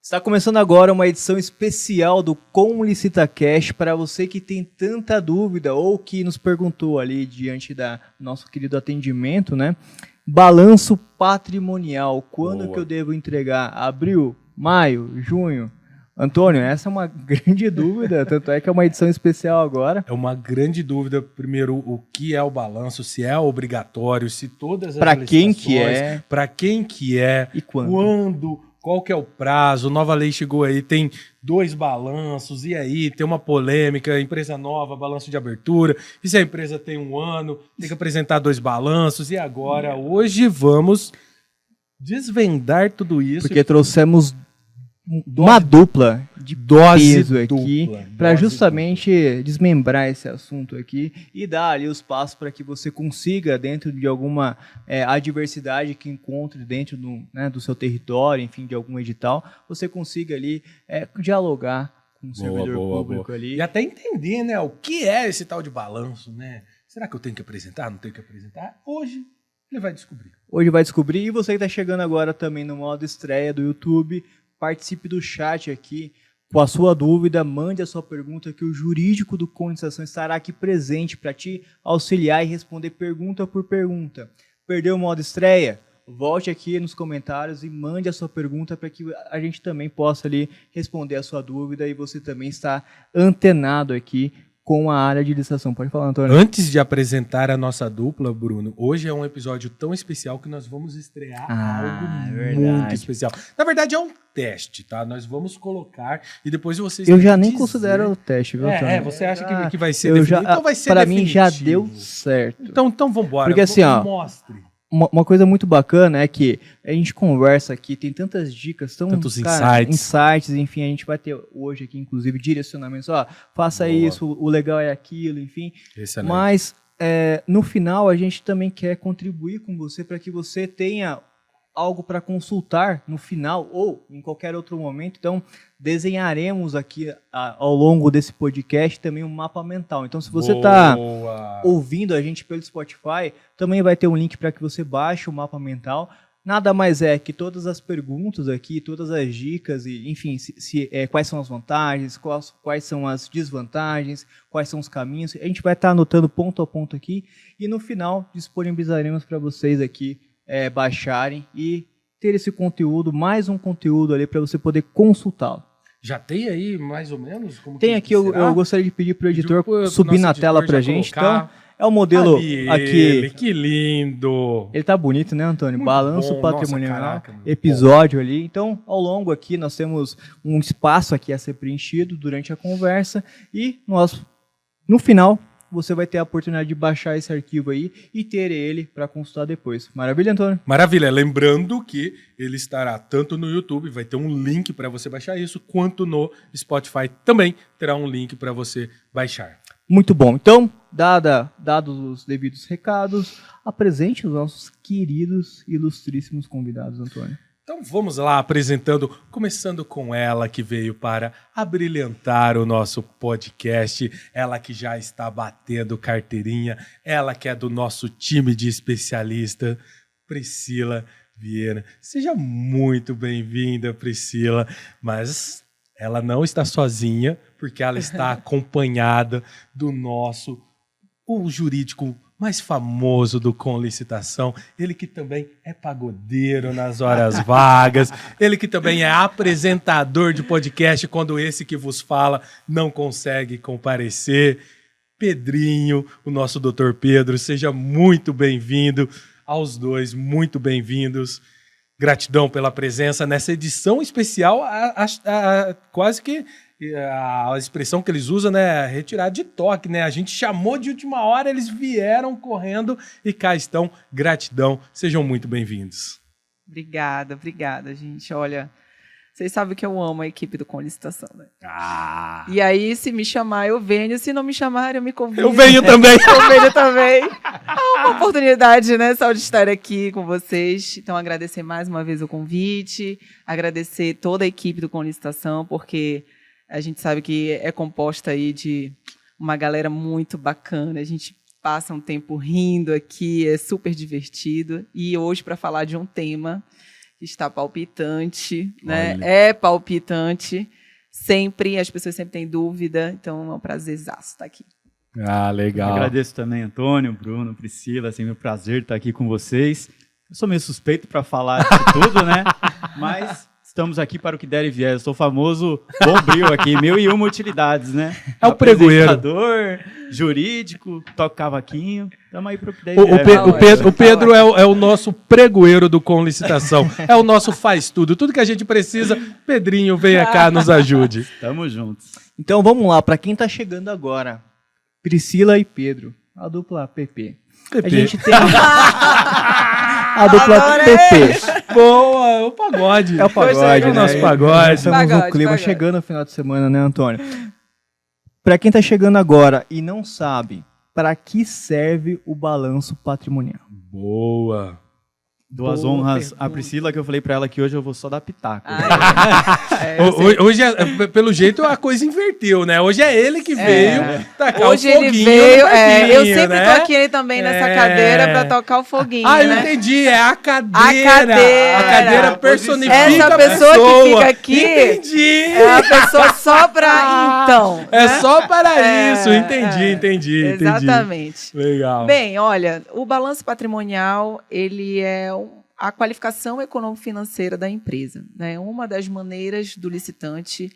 Está começando agora uma edição especial do Com LicitaCast para você que tem tanta dúvida ou que nos perguntou ali diante da nosso querido atendimento, né? Balanço patrimonial, quando que eu devo entregar? Abril, maio, junho? Antônio, essa é uma grande dúvida, tanto é que é uma edição especial agora. É uma grande dúvida, primeiro, o que é o balanço, se é obrigatório, se todas as Para quem que é? Para quem que é? E quando? Qual que é o prazo? Nova lei chegou aí, tem 2 balanços, e aí tem uma polêmica, empresa nova, balanço de abertura, e se a empresa tem 1 ano, tem que apresentar 2 balanços, e agora, hoje vamos desvendar tudo isso. Porque trouxemos uma dupla de peso aqui para justamente desmembrar esse assunto aqui e dar ali os passos para que você consiga, dentro de alguma adversidade que encontre dentro do seu território, enfim, de algum edital, você consiga ali dialogar com o servidor público ali. E até entender, né, o que é esse tal de balanço, né? Será que eu tenho que apresentar? Não tenho que apresentar? Hoje ele vai descobrir. Hoje vai descobrir, e você que está chegando agora também no modo estreia do YouTube, participe do chat aqui com a sua dúvida, mande a sua pergunta que o jurídico do Com Licitação estará aqui presente para te auxiliar e responder pergunta por pergunta. Perdeu o modo estreia? Volte aqui nos comentários e mande a sua pergunta para que a gente também possa ali responder a sua dúvida e você também está antenado aqui com a área de licitação. Pode falar, Antônio. Antes de apresentar a nossa dupla, Bruno, hoje é um episódio tão especial que nós vamos estrear algo muito especial. Na verdade, é um teste, tá? Nós vamos colocar e depois vocês... Eu já nem considero o teste, viu, Antônio? Você acha que vai ser definido? Então vai ser para mim já deu certo. Então vamos embora. Porque assim, mostre. Uma coisa muito bacana é que a gente conversa aqui, tem tantas dicas, tantos insights, enfim, a gente vai ter hoje aqui, inclusive, direcionamentos, faça isso, o legal é aquilo, enfim. Excelente. Mas, no final, a gente também quer contribuir com você para que você tenha algo para consultar no final ou em qualquer outro momento. Então, desenharemos aqui ao longo desse podcast também um mapa mental. Então, se você está ouvindo a gente pelo Spotify, também vai ter um link para que você baixe o mapa mental. Nada mais é que todas as perguntas aqui, todas as dicas, e, enfim, quais são as vantagens, quais são as desvantagens, quais são os caminhos. A gente vai estar anotando ponto a ponto aqui e no final disponibilizaremos para vocês aqui baixarem e ter esse conteúdo, mais um conteúdo ali para você poder consultá-lo. Já tem aí, mais ou menos? Como tem aqui, eu gostaria de pedir para o editor subir na tela para a gente. Então, é o modelo aqui. Que lindo! Ele tá bonito, né, Antônio? Muito Balanço bom. patrimonial, Nossa, caraca, episódio ali. Então, ao longo aqui, nós temos um espaço aqui a ser preenchido durante a conversa e no final, você vai ter a oportunidade de baixar esse arquivo aí e ter ele para consultar depois. Maravilha, Antônio? Maravilha. Lembrando que ele estará tanto no YouTube, vai ter um link para você baixar isso, quanto no Spotify também terá um link para você baixar. Muito bom. Então, dados os devidos recados, apresente os nossos queridos e ilustríssimos convidados, Antônio. Então vamos lá, começando com ela que veio para abrilhantar o nosso podcast, ela que já está batendo carteirinha, ela que é do nosso time de especialista, Priscila Vieira. Seja muito bem-vinda, Priscila, mas ela não está sozinha, porque ela está acompanhada do o jurídico mais famoso do Com Licitação, ele que também é pagodeiro nas horas vagas, ele que também é apresentador de podcast quando esse que vos fala não consegue comparecer. Pedrinho, o nosso doutor Pedro, seja muito bem-vindo aos dois, muito bem-vindos. Gratidão pela presença nessa edição especial, quase que a expressão que eles usam, né, retirar de toque, né? A gente chamou de última hora, eles vieram correndo e cá estão. Gratidão, sejam muito bem-vindos. Obrigada, gente. Olha, vocês sabem que eu amo a equipe do Com Licitação, né? E aí, se me chamar, eu venho. Se não me chamar, eu me convido. Eu venho também. Eu venho também. É uma oportunidade, né, só de estar aqui com vocês. Então, agradecer mais uma vez o convite, agradecer toda a equipe do Com Licitação, porque a gente sabe que é composta aí de uma galera muito bacana. A gente passa um tempo rindo aqui, é super divertido. E hoje, para falar de um tema que está palpitante, né? Olha. É palpitante. Sempre, as pessoas sempre têm dúvida, então é um prazerzaço estar aqui. Ah, legal. Agradeço também, Antônio, Bruno, Priscila, sempre um prazer estar aqui com vocês. Eu sou meio suspeito para falar de tudo, né? Mas estamos aqui para o que der e vier. Eu sou o famoso bombril aqui, 1001 utilidades, né? É o pregoeiro. Apresentador, jurídico, toco cavaquinho. Estamos aí para o que der e O, vier. o Pedro é o nosso pregoeiro do Com Licitação. É o nosso faz tudo. Tudo que a gente precisa, Pedrinho, venha cá, nos ajude. Tamo juntos. Então vamos lá, para quem está chegando agora, Priscila e Pedro, a dupla PP. PP. A gente tem a dupla Adorei! PP. Boa, o pagode. É o pagode, É o né? nosso pagode. Nós estamos no Pagode, clima pagode. chegando no final de semana, né, Antônio? Para quem está chegando agora e não sabe, para que serve o balanço patrimonial? Boa. Dou as Boa honras pergunta. à Priscila, que eu falei para ela que hoje eu vou só dar pitaco. Eu sei. Hoje, pelo jeito, a coisa inverteu, né? Hoje é ele que veio tacar Hoje o ele foguinho veio, no Marquinho, eu sempre né? tô aqui também nessa É. cadeira para tocar o foguinho, Ah, eu né? entendi, é a cadeira. A cadeira. A cadeira personifica Essa a pessoa que fica aqui Entendi. é a pessoa só para então. É né? só para É, isso, entendi. Exatamente. Legal. Bem, olha, o balanço patrimonial, ele é a qualificação econômico-financeira da empresa, né? Uma das maneiras do licitante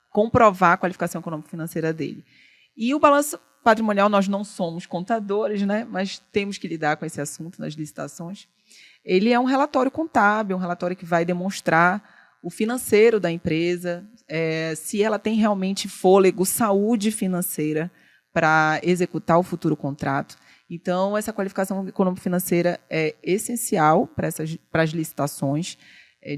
comprovar a qualificação econômico-financeira dele. E o balanço patrimonial, nós não somos contadores, né? Mas temos que lidar com esse assunto nas licitações. Ele é um relatório contábil, um relatório que vai demonstrar o financeiro da empresa, se ela tem realmente fôlego, saúde financeira para executar o futuro contrato. Então, essa qualificação econômico-financeira é essencial para as licitações.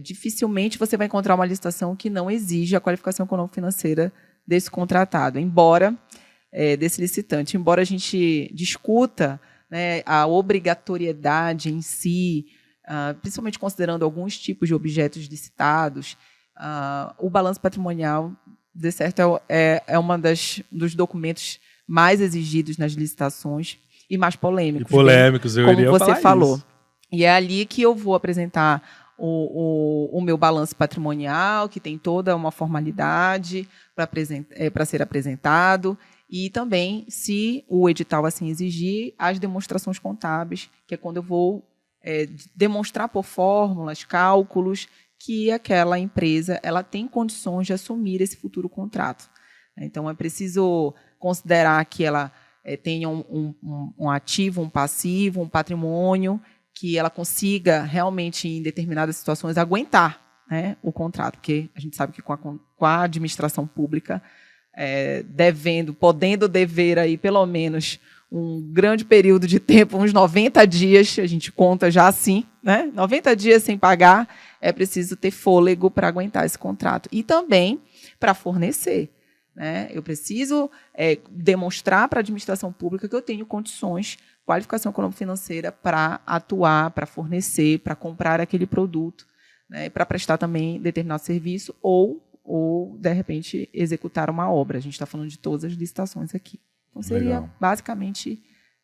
Dificilmente você vai encontrar uma licitação que não exige a qualificação econômico-financeira desse contratado, desse licitante. Embora a gente discuta, né, a obrigatoriedade em si, principalmente considerando alguns tipos de objetos licitados, o balanço patrimonial, de certo, é um dos documentos mais exigidos nas licitações e mais polêmicos. Polêmicos, eu iria como falar você falou. isso. E é ali que eu vou apresentar o meu balanço patrimonial, que tem toda uma formalidade para ser apresentado, e também, se o edital assim exigir, as demonstrações contábeis, que é quando eu vou demonstrar por fórmulas, cálculos, que aquela empresa ela tem condições de assumir esse futuro contrato. Então, é preciso considerar que ela tenha um ativo, um passivo, um patrimônio, que ela consiga realmente, em determinadas situações, aguentar, né, o contrato, porque a gente sabe que com a administração pública, podendo dever aí pelo menos um grande período de tempo, uns 90 dias, a gente conta já assim, né? 90 dias sem pagar, é preciso ter fôlego para aguentar esse contrato. E também para fornecer. Né? Eu preciso demonstrar para a administração pública que eu tenho condições, qualificação econômico-financeira para atuar, para fornecer, para comprar aquele produto, né? Para prestar também determinado serviço ou, de repente, executar uma obra. A gente está falando de todas as licitações aqui. Então, seria Legal. basicamente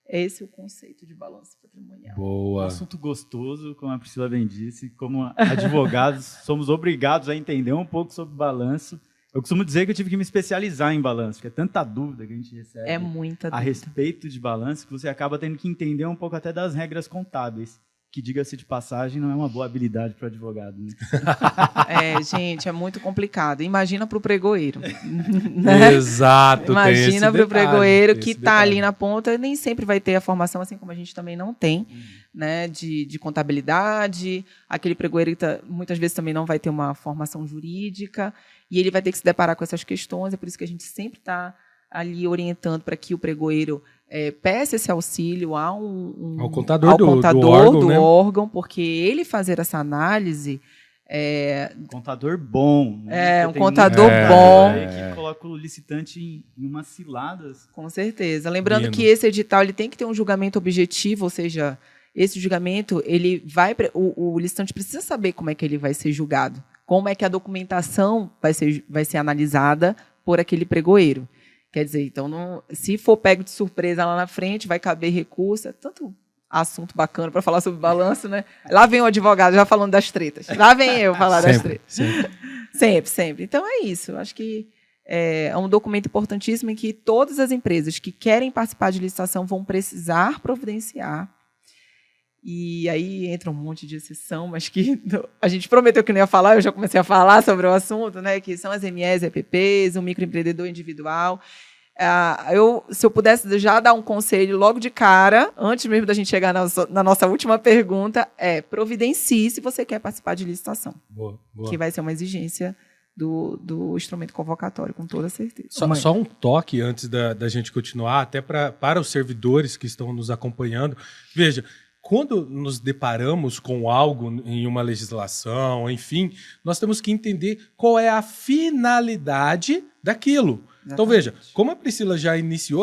esse o conceito de balanço patrimonial. Um Boa. assunto gostoso, como a Priscila bem disse, como advogados somos obrigados a entender um pouco sobre balanço. Eu costumo dizer que eu tive que me especializar em balanço, porque é tanta dúvida que a gente recebe É muita a dúvida. respeito de balanço que você acaba tendo que entender um pouco até das regras contábeis, que, diga-se de passagem, não é uma boa habilidade para o advogado. Né? Gente, é muito complicado. Imagina para o pregoeiro. Né? Exato. Imagina para o pregoeiro que está ali na na ponta, nem sempre vai ter a formação, assim como a gente também não tem, né, de contabilidade. Aquele pregoeiro que muitas vezes também não vai ter uma formação jurídica, e ele vai ter que se deparar com essas questões. É por isso que a gente sempre está ali orientando para que o pregoeiro peça esse auxílio ao contador do órgão, porque ele fazer essa análise... Contador bom. Né? Um contador bom. Que coloca o licitante em umas ciladas. Com certeza. Lembrando Lindo. que esse edital ele tem que ter um julgamento objetivo, ou seja, esse julgamento, o licitante precisa saber como é que ele vai ser julgado, como é que a documentação vai ser analisada por aquele pregoeiro. Quer dizer, então, se for pego de surpresa lá na frente, vai caber recurso, tanto assunto bacana para falar sobre balanço, né? Lá vem o advogado já falando das tretas. Lá vem eu falar das tretas. Sempre. Então é isso. Eu acho que é um documento importantíssimo em que todas as empresas que querem participar de licitação vão precisar providenciar. E aí entra um monte de exceção, mas que a gente prometeu que não ia falar, eu já comecei a falar sobre o assunto, né? Que são as MEs, EPPs, o microempreendedor individual. Se eu pudesse já dar um conselho logo de cara, antes mesmo da gente chegar na nossa última pergunta, providencie se você quer participar de licitação. Boa. Que vai ser uma exigência do instrumento convocatório, com toda certeza. Só um toque antes da gente continuar, até para os servidores que estão nos acompanhando. Veja, quando nos deparamos com algo em uma legislação, enfim, nós temos que entender qual é a finalidade daquilo. Então, veja, como a Priscila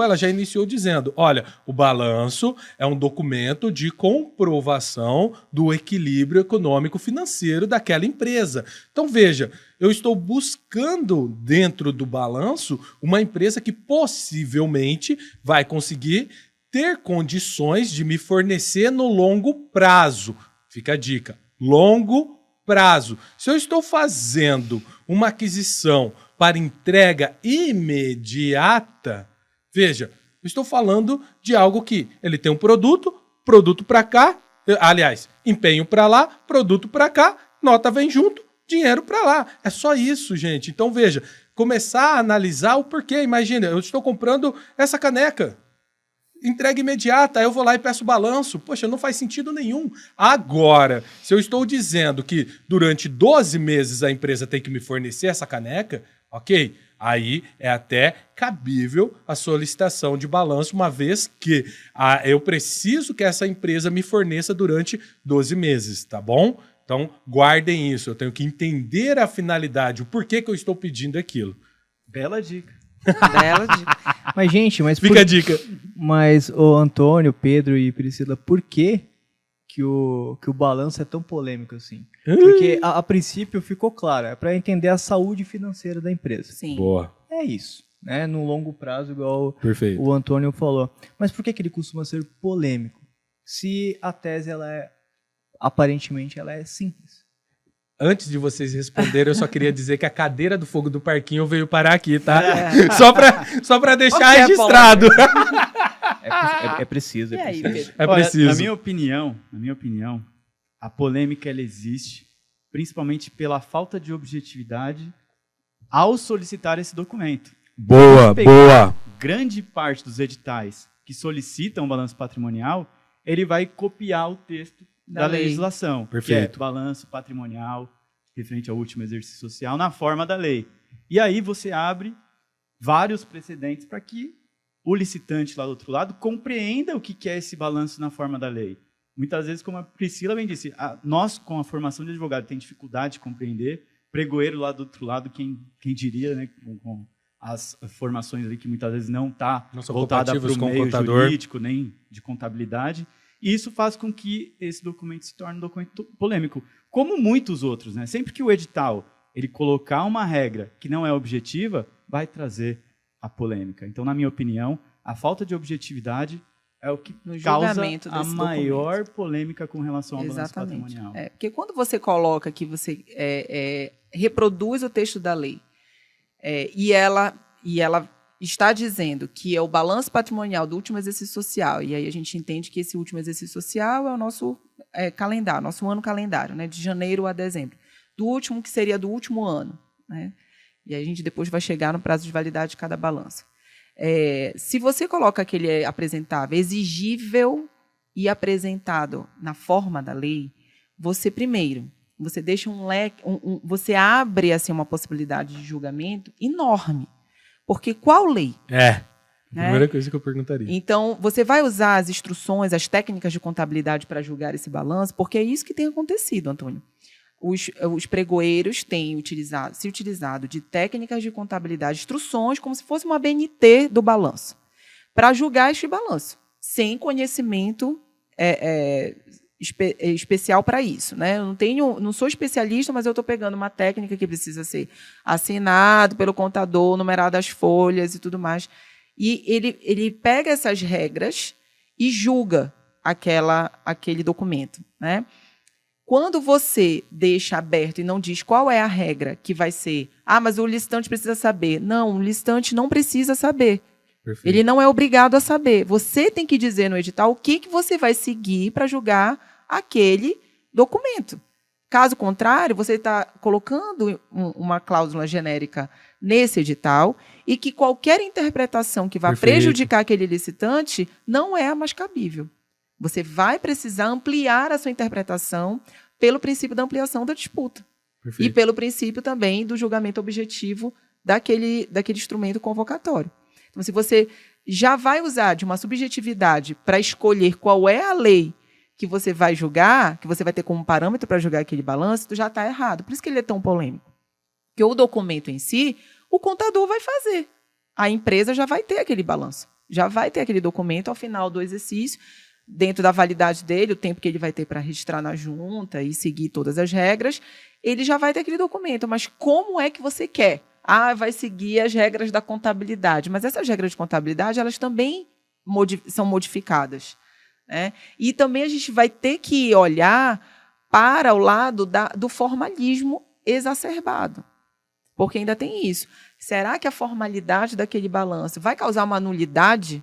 ela já iniciou dizendo, olha, o balanço é um documento de comprovação do equilíbrio econômico-financeiro daquela empresa. Então, veja, eu estou buscando dentro do balanço uma empresa que possivelmente vai conseguir ter condições de me fornecer no longo prazo. Fica a dica, longo prazo. Se eu estou fazendo uma aquisição para entrega imediata, veja, eu estou falando de algo que ele tem um produto para cá, aliás, empenho para lá, produto para cá, nota vem junto, dinheiro para lá. É só isso, gente. Então, veja, começar a analisar o porquê. Imagina, eu estou comprando essa caneca, entrega imediata, aí eu vou lá e peço balanço. Poxa, não faz sentido nenhum. Agora, se eu estou dizendo que durante 12 meses a empresa tem que me fornecer essa caneca, ok, aí é até cabível a solicitação de balanço, uma vez que eu preciso que essa empresa me forneça durante 12 meses, tá bom? Então, guardem isso. Eu tenho que entender a finalidade, o porquê que eu estou pedindo aquilo. Bela dica. Bela dica. Mas, gente, Fica a dica. Mas, o Antônio, Pedro e Priscila, por que o balanço é tão polêmico assim? Porque a princípio ficou claro, é para entender a saúde financeira da empresa. Sim. Boa. É isso, né? No longo prazo, igual Perfeito. o Antônio falou. Mas por que ele costuma ser polêmico? Se a tese, aparentemente, ela é simples. Antes de vocês responderem, eu só queria dizer que a cadeira do fogo do parquinho veio parar aqui, tá? É. Só pra deixar registrado. É preciso, E aí, preciso. Pedro? É preciso. Na minha opinião, a polêmica ela existe principalmente pela falta de objetividade ao solicitar esse documento. Boa. Grande parte dos editais que solicitam o balanço patrimonial, ele vai copiar o texto da lei. legislação, Perfeito. que é balanço patrimonial referente ao último exercício social na forma da lei. E aí você abre vários precedentes para que o licitante lá do outro lado compreenda o que é esse balanço na forma da lei. Muitas vezes, como a Priscila bem disse, nós, com a formação de advogado, tem dificuldade de compreender, pregoeiro lá do outro lado, quem diria, né, com as formações ali que muitas vezes não está voltada para o meio jurídico, nem de contabilidade. E isso faz com que esse documento se torne um documento polêmico, como muitos outros, né? Sempre que o edital ele colocar uma regra que não é objetiva, vai trazer a polêmica. Então, na minha opinião, a falta de objetividade é o que causa a maior polêmica com relação ao balanço patrimonial. Porque quando você coloca que você reproduz o texto da lei e ela está dizendo que é o balanço patrimonial do último exercício social, e aí a gente entende que esse último exercício social é o nosso calendário, nosso ano calendário, né, de janeiro a dezembro. Do último, que seria do último ano. Né? E aí a gente depois vai chegar no prazo de validade de cada balanço. Se você coloca que ele é apresentável, exigível e apresentado na forma da lei, você deixa um leque, você abre assim, uma possibilidade de julgamento enorme. Porque qual lei? A primeira coisa que eu perguntaria. Então, você vai usar as instruções, as técnicas de contabilidade para julgar esse balanço, porque é isso que tem acontecido, Antônio. Os pregoeiros têm se utilizado de técnicas de contabilidade, instruções, como se fosse uma BNT do balanço, para julgar este balanço, sem conhecimento especial para isso, né? Eu não sou especialista, mas eu estou pegando uma técnica que precisa ser assinado pelo contador, numerado as folhas e tudo mais. E ele pega essas regras e julga aquele documento, né? Quando você deixa aberto e não diz qual é a regra que vai ser, mas o licitante precisa saber. Não, o licitante não precisa saber. Perfeito. Ele não é obrigado a saber. Você tem que dizer no edital o que você vai seguir para julgar aquele documento. Caso contrário, você está colocando uma cláusula genérica nesse edital e que qualquer interpretação que vá prejudicar aquele licitante não é a mais cabível. Você vai precisar ampliar a sua interpretação pelo princípio da ampliação da disputa. Perfeito. E pelo princípio também do julgamento objetivo daquele instrumento convocatório. Então, se você já vai usar de uma subjetividade para escolher qual é a lei que você vai julgar, que você vai ter como parâmetro para julgar aquele balanço, tu já está errado. Por isso que ele é tão polêmico. Porque o documento em si, o contador vai fazer. A empresa já vai ter aquele balanço. Já vai ter aquele documento ao final do exercício, dentro da validade dele, o tempo que ele vai ter para registrar na junta e seguir todas as regras, ele já vai ter aquele documento. Mas como é que você quer? Vai seguir as regras da contabilidade. Mas essas regras de contabilidade, elas também são modificadas, né? E também a gente vai ter que olhar para o lado do formalismo exacerbado. Porque ainda tem isso. Será que a formalidade daquele balanço vai causar uma nulidade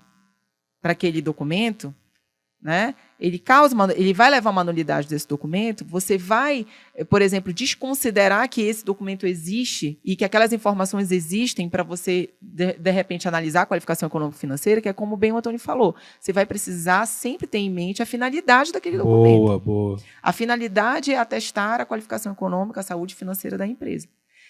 para aquele documento? Né? Ele vai levar uma nulidade desse documento, você vai, por exemplo, desconsiderar que esse documento existe e que aquelas informações existem para você, de repente, analisar a qualificação econômico-financeira, que é como bem o Antônio falou. Você vai precisar sempre ter em mente a finalidade daquele documento. Boa. A finalidade é atestar a qualificação econômica, a saúde financeira da empresa.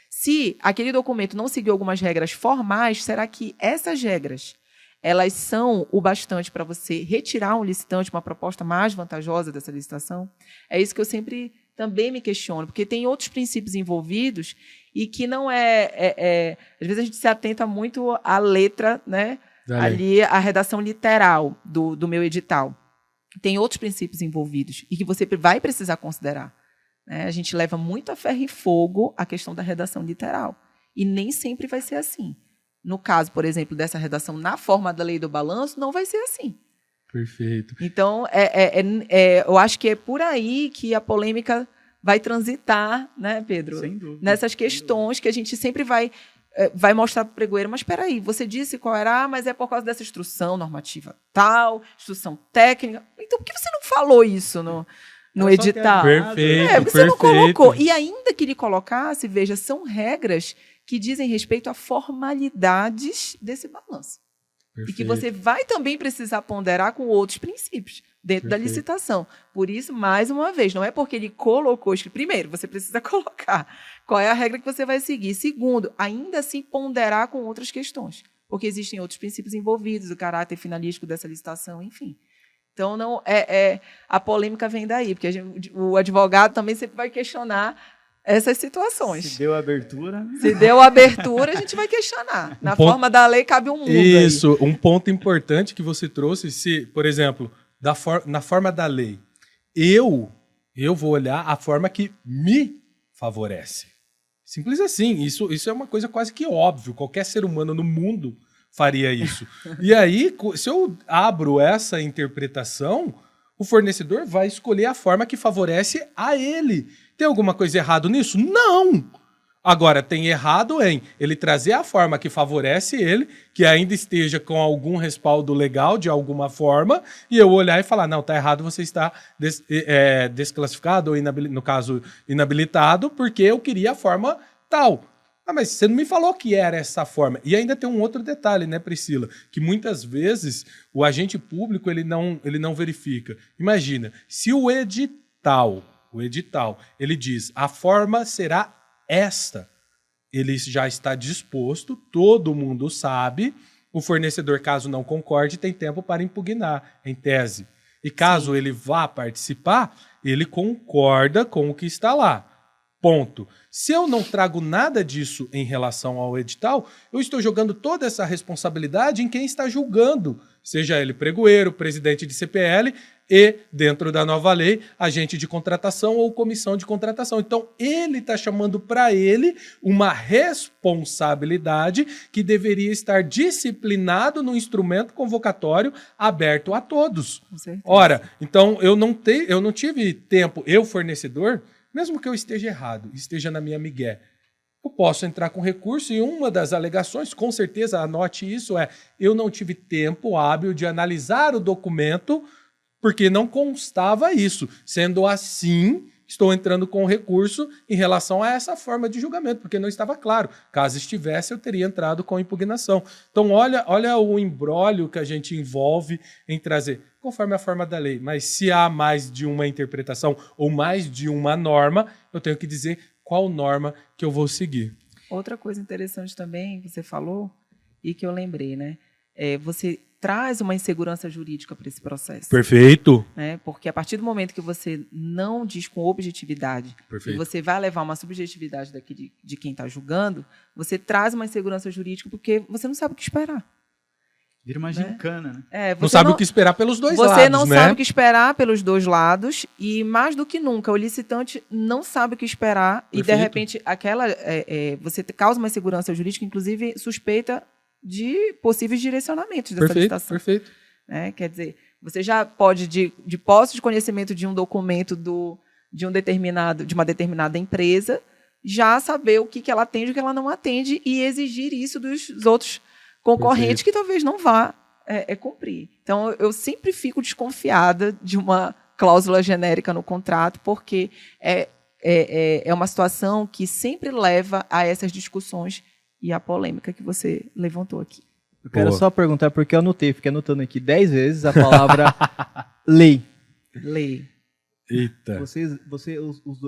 Se aquele documento não seguiu algumas regras formais, será que essas regras elas são o bastante para você retirar um licitante, uma proposta mais vantajosa dessa licitação? É isso que eu sempre também me questiono, porque tem outros princípios envolvidos e que não às vezes a gente se atenta muito à letra, né? Ali, a redação literal do meu edital. Tem outros princípios envolvidos e que você vai precisar considerar, né? A gente leva muito a ferro e fogo a questão da redação literal. E nem sempre vai ser assim. No caso, por exemplo, dessa redação na forma da lei do balanço, não vai ser assim. Perfeito. Então, eu acho que é por aí que a polêmica vai transitar, né, Pedro? Sem dúvida. Nessas questões que a gente sempre vai mostrar para o pregoeiro, mas espera aí, você disse qual era, mas é por causa dessa instrução normativa tal, instrução técnica. Então, por que você não falou isso no edital? Perfeito, porque você não colocou. E ainda que ele colocasse, veja, são regras que dizem respeito a formalidades desse balanço. Perfeito. E que você vai também precisar ponderar com outros princípios dentro da licitação. Por isso, mais uma vez, não é porque ele colocou... Primeiro, você precisa colocar qual é a regra que você vai seguir. Segundo, ainda assim ponderar com outras questões, porque existem outros princípios envolvidos, o caráter finalístico dessa licitação, enfim. Então, não a polêmica vem daí, porque o advogado também sempre vai questionar essas situações. Se deu abertura... Se deu abertura, a gente vai questionar. Na forma da lei, cabe um mundo. Isso, aí. Um ponto importante que você trouxe, se, por exemplo, na forma da lei, eu vou olhar a forma que me favorece. Simples assim. Isso é uma coisa quase que óbvia. Qualquer ser humano no mundo faria isso. E aí, se eu abro essa interpretação, o fornecedor vai escolher a forma que favorece a ele. Tem alguma coisa errada nisso? Não! Agora, tem errado em ele trazer a forma que favorece ele, que ainda esteja com algum respaldo legal de alguma forma, e eu olhar e falar, não, tá errado, você está desclassificado, ou no caso, inabilitado, porque eu queria a forma tal. Mas você não me falou que era essa forma. E ainda tem um outro detalhe, né, Priscila? Que muitas vezes o agente público ele não verifica. Imagina, se o edital, ele diz, a forma será esta. Ele já está disposto, todo mundo sabe, o fornecedor, caso não concorde, tem tempo para impugnar, em tese. E caso ele vá participar, ele concorda com o que está lá. Ponto. Se eu não trago nada disso em relação ao edital, eu estou jogando toda essa responsabilidade em quem está julgando, seja ele pregoeiro, presidente de CPL e, dentro da nova lei, agente de contratação ou comissão de contratação. Então, ele está chamando para ele uma responsabilidade que deveria estar disciplinado no instrumento convocatório aberto a todos. Com certeza. Ora, então eu não tive tempo, eu fornecedor, mesmo que eu esteja errado, esteja na minha migué, eu posso entrar com recurso e uma das alegações, com certeza, anote isso, eu não tive tempo hábil de analisar o documento porque não constava isso. Sendo assim, estou entrando com recurso em relação a essa forma de julgamento, porque não estava claro. Caso estivesse, eu teria entrado com impugnação. Então, olha o imbróglio que a gente envolve em trazer, conforme a forma da lei. Mas se há mais de uma interpretação ou mais de uma norma, eu tenho que dizer qual norma que eu vou seguir. Outra coisa interessante também que você falou e que eu lembrei, né? Você traz uma insegurança jurídica para esse processo. Perfeito. Né? Porque a partir do momento que você não diz com objetividade Perfeito. e você vai levar uma subjetividade daqui de quem está julgando, você traz uma insegurança jurídica porque você não sabe o que esperar. Vira uma gincana, né? Não sabe o que esperar pelos dois lados, Você não né? sabe o que esperar pelos dois lados e, mais do que nunca, o licitante não sabe o que esperar e, de Perfeito. repente, você causa uma insegurança jurídica, inclusive suspeita de possíveis direcionamentos dessa licitação. Perfeito. Né? Quer dizer, você já pode, de posse de conhecimento de um documento de uma determinada empresa, já saber o que ela atende e o que ela não atende e exigir isso dos outros concorrentes que talvez não vá cumprir. Então, eu sempre fico desconfiada de uma cláusula genérica no contrato, porque é uma situação que sempre leva a essas discussões e a polêmica que você levantou aqui. Eu quero só perguntar, porque eu anotei, fiquei anotando aqui 10 vezes a palavra lei. Lei. Eita.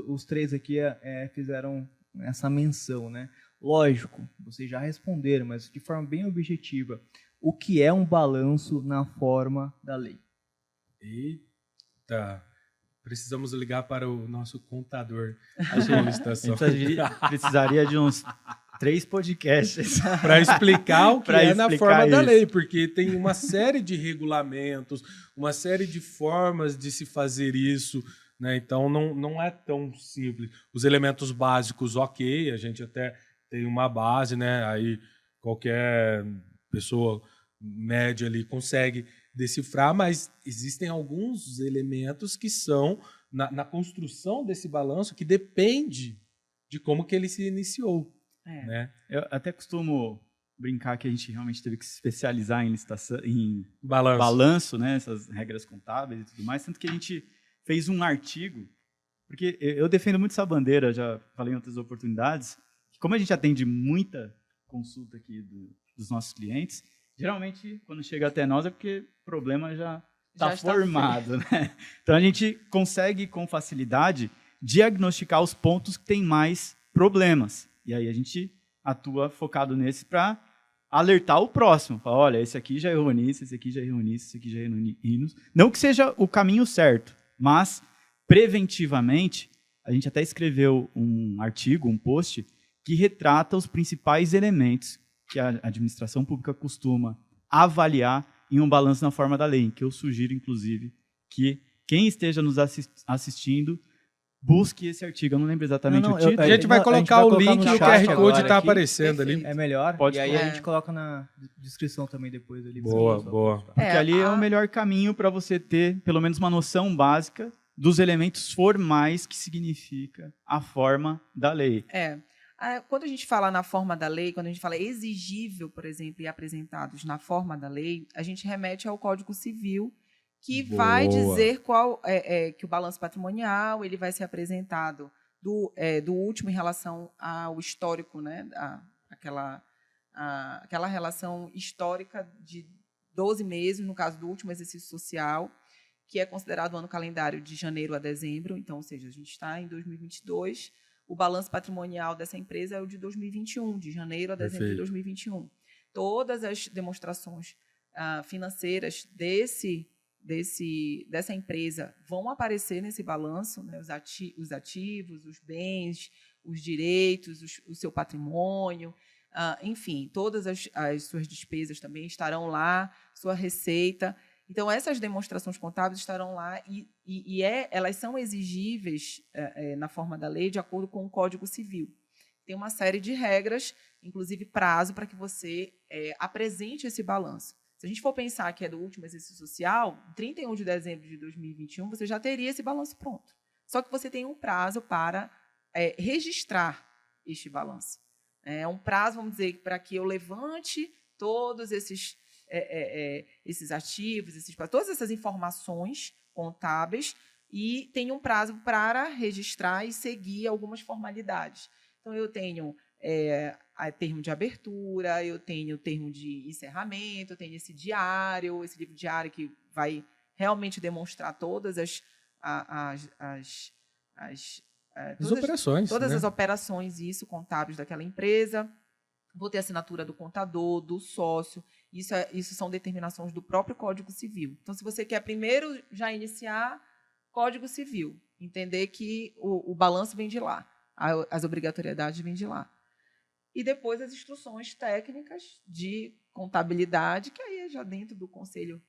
Os três aqui fizeram essa menção, né? Lógico, vocês já responderam, mas de forma bem objetiva. O que é um balanço na forma da lei? Eita. Precisamos ligar para o nosso contador de licitação. Precisaria de uns 3 podcasts para explicar o que é na forma da lei, porque tem uma série de regulamentos, uma série de formas de se fazer isso, né? Então não é tão simples. Os elementos básicos, ok, a gente até tem uma base, né? Aí qualquer pessoa média ali consegue decifrar, mas existem alguns elementos que são na construção desse balanço que depende de como que ele se iniciou. Né? Eu até costumo brincar que a gente realmente teve que se especializar em licitação, em balanço, né? Essas regras contábeis e tudo mais, tanto que a gente fez um artigo, porque eu defendo muito essa bandeira, já falei em outras oportunidades, que como a gente atende muita consulta aqui dos nossos clientes, geralmente quando chega até nós é porque o problema já está formado, né? Então a gente consegue com facilidade diagnosticar os pontos que têm mais problemas. E aí a gente atua focado nesse para alertar o próximo. Fala, olha, esse aqui já errou nisso, esse aqui já errou nisso, esse aqui já errou nisso. Não que seja o caminho certo, mas preventivamente, a gente até escreveu um artigo, um post, que retrata os principais elementos que a administração pública costuma avaliar em um balanço na forma da lei, que eu sugiro, inclusive, que quem esteja nos assistindo busque esse artigo. Eu não lembro exatamente o título. A gente vai colocar o link e o QR Code está aqui. aparecendo ali. É melhor. Pode e aí a gente coloca na descrição também depois. Ali. Boa. Porque ali é o melhor caminho para você ter pelo menos uma noção básica dos elementos formais que significa a forma da lei. Quando a gente fala na forma da lei, quando a gente fala exigível, por exemplo, e apresentados na forma da lei, a gente remete ao Código Civil, que vai dizer qual que o balanço patrimonial ele vai ser apresentado do último em relação ao histórico, né? Aquela relação histórica de 12 meses, no caso do último exercício social, que é considerado o ano calendário de janeiro a dezembro. Então, ou seja, a gente está em 2022, o balanço patrimonial dessa empresa é o de 2021, de janeiro a dezembro de 2021. Todas as demonstrações financeiras dessa empresa vão aparecer nesse balanço, né, os ativos, os bens, os direitos, o seu patrimônio, enfim, todas as suas despesas também estarão lá, sua receita. Então, essas demonstrações contábeis estarão lá e elas são exigíveis na forma da lei de acordo com o Código Civil. Tem uma série de regras, inclusive prazo, para que você apresente esse balanço. Se a gente for pensar que é do último exercício social, 31 de dezembro de 2021, você já teria esse balanço pronto. Só que você tem um prazo para registrar este balanço. É um prazo, vamos dizer, para que eu levante todos esses ativos, todas essas informações contábeis e tenho um prazo para registrar e seguir algumas formalidades. Então, eu tenho termo de abertura, eu tenho termo de encerramento, eu tenho esse livro diário que vai realmente demonstrar todas as operações. Todas né? as operações contábeis daquela empresa. Vou ter a assinatura do contador, do sócio. Isso são determinações do próprio Código Civil. Então, se você quer primeiro já iniciar Código Civil, entender que o balanço vem de lá, as obrigatoriedades vêm de lá. E depois as instruções técnicas de contabilidade, que aí é já dentro do Conselho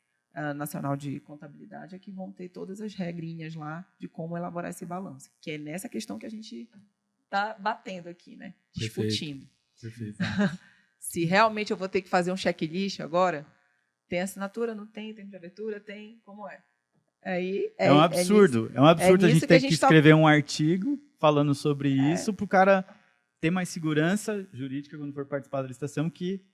Nacional de Contabilidade, é que vão ter todas as regrinhas lá de como elaborar esse balanço, que é nessa questão que a gente está batendo aqui, né? Discutindo. Perfeito. Se realmente eu vou ter que fazer um checklist agora, tem assinatura, não tem, termo de abertura, tem, como é? Aí, é um absurdo. É um absurdo a gente ter que escrever um artigo falando sobre isso para o cara ter mais segurança jurídica quando for participar da licitação, que,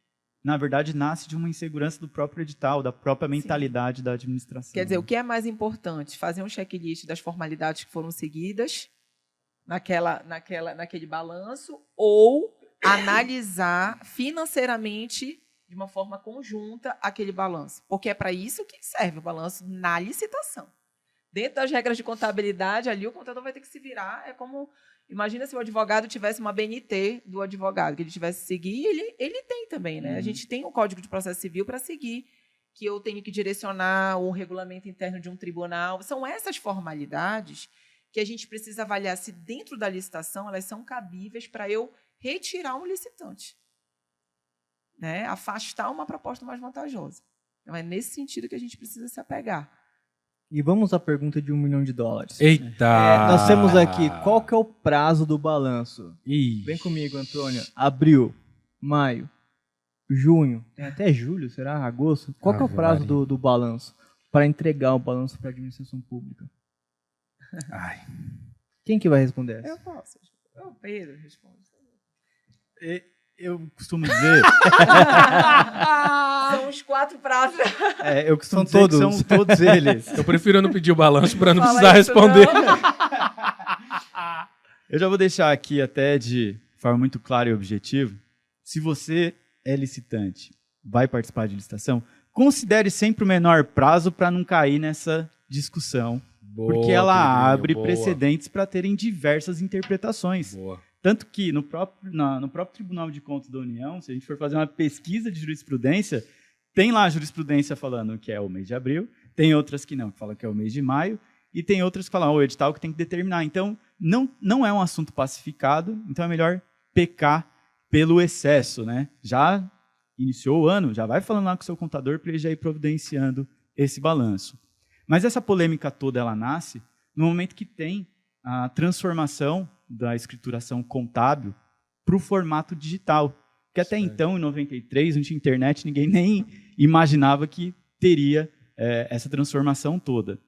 na verdade, nasce de uma insegurança do próprio edital, da própria mentalidade da administração. Quer dizer, o que é mais importante? Fazer um checklist das formalidades que foram seguidas naquele balanço ou analisar financeiramente, de uma forma conjunta, aquele balanço. Porque é para isso que serve o balanço na licitação. Dentro das regras de contabilidade, ali o contador vai ter que se virar. É como, imagina se o advogado tivesse uma BNT do advogado, que ele tivesse que seguir, ele tem também, né? A gente tem um Código de Processo Civil para seguir, que eu tenho que direcionar o regulamento interno de um tribunal. São essas formalidades que a gente precisa avaliar se dentro da licitação elas são cabíveis para eu retirar um licitante, né? Afastar uma proposta mais vantajosa. Então, é nesse sentido que a gente precisa se apegar. E vamos à pergunta de $1 milhão. Eita! Nós temos aqui, qual que é o prazo do balanço? Ixi. Vem comigo, Antônio. Abril, maio, junho, tem até julho, será? Agosto? Qual que é o prazo do balanço para entregar o balanço para a administração pública? Ai. Quem que vai responder essa? Eu posso. O Pedro responde. Eu costumo dizer... São os 4 prazos. Eu costumo dizer que são todos eles. Eu prefiro não pedir o balanço para não precisar responder. Eu já vou deixar aqui até de forma muito clara e objetiva. Se você é licitante, vai participar de licitação, considere sempre o menor prazo para não cair nessa discussão. Porque ela abre precedentes para terem diversas interpretações. Boa. Tanto que no próprio Tribunal de Contas da União, se a gente for fazer uma pesquisa de jurisprudência, tem lá a jurisprudência falando que é o mês de abril, tem outras que não, que falam que é o mês de maio, e tem outras que falam o edital que tem que determinar. Então, não é um assunto pacificado, então é melhor pecar pelo excesso, né? Já iniciou o ano, já vai falando lá com o seu contador para ele já ir providenciando esse balanço. Mas essa polêmica toda, ela nasce no momento que tem a transformação da escrituração contábil para o formato digital. Que até então, em 93, não tinha internet, ninguém nem imaginava que teria essa transformação toda.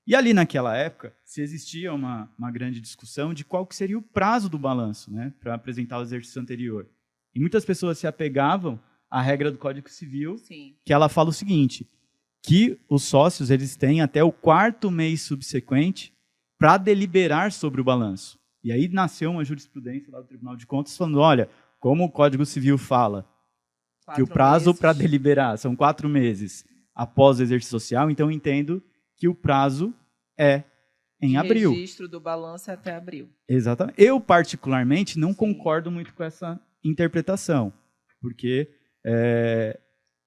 E ali naquela época, se existia uma grande discussão de qual que seria o prazo do balanço, né, para apresentar o exercício anterior. E muitas pessoas se apegavam à regra do Código Civil, Sim. que ela fala o seguinte, que os sócios eles têm até o 4º mês subsequente para deliberar sobre o balanço. E aí nasceu uma jurisprudência lá do Tribunal de Contas falando, olha, como o Código Civil fala que o prazo para deliberar são 4 meses após o exercício social, então eu entendo que o prazo é em abril. O registro do balanço é até abril. Exatamente. Eu, particularmente, não concordo muito com essa interpretação, porque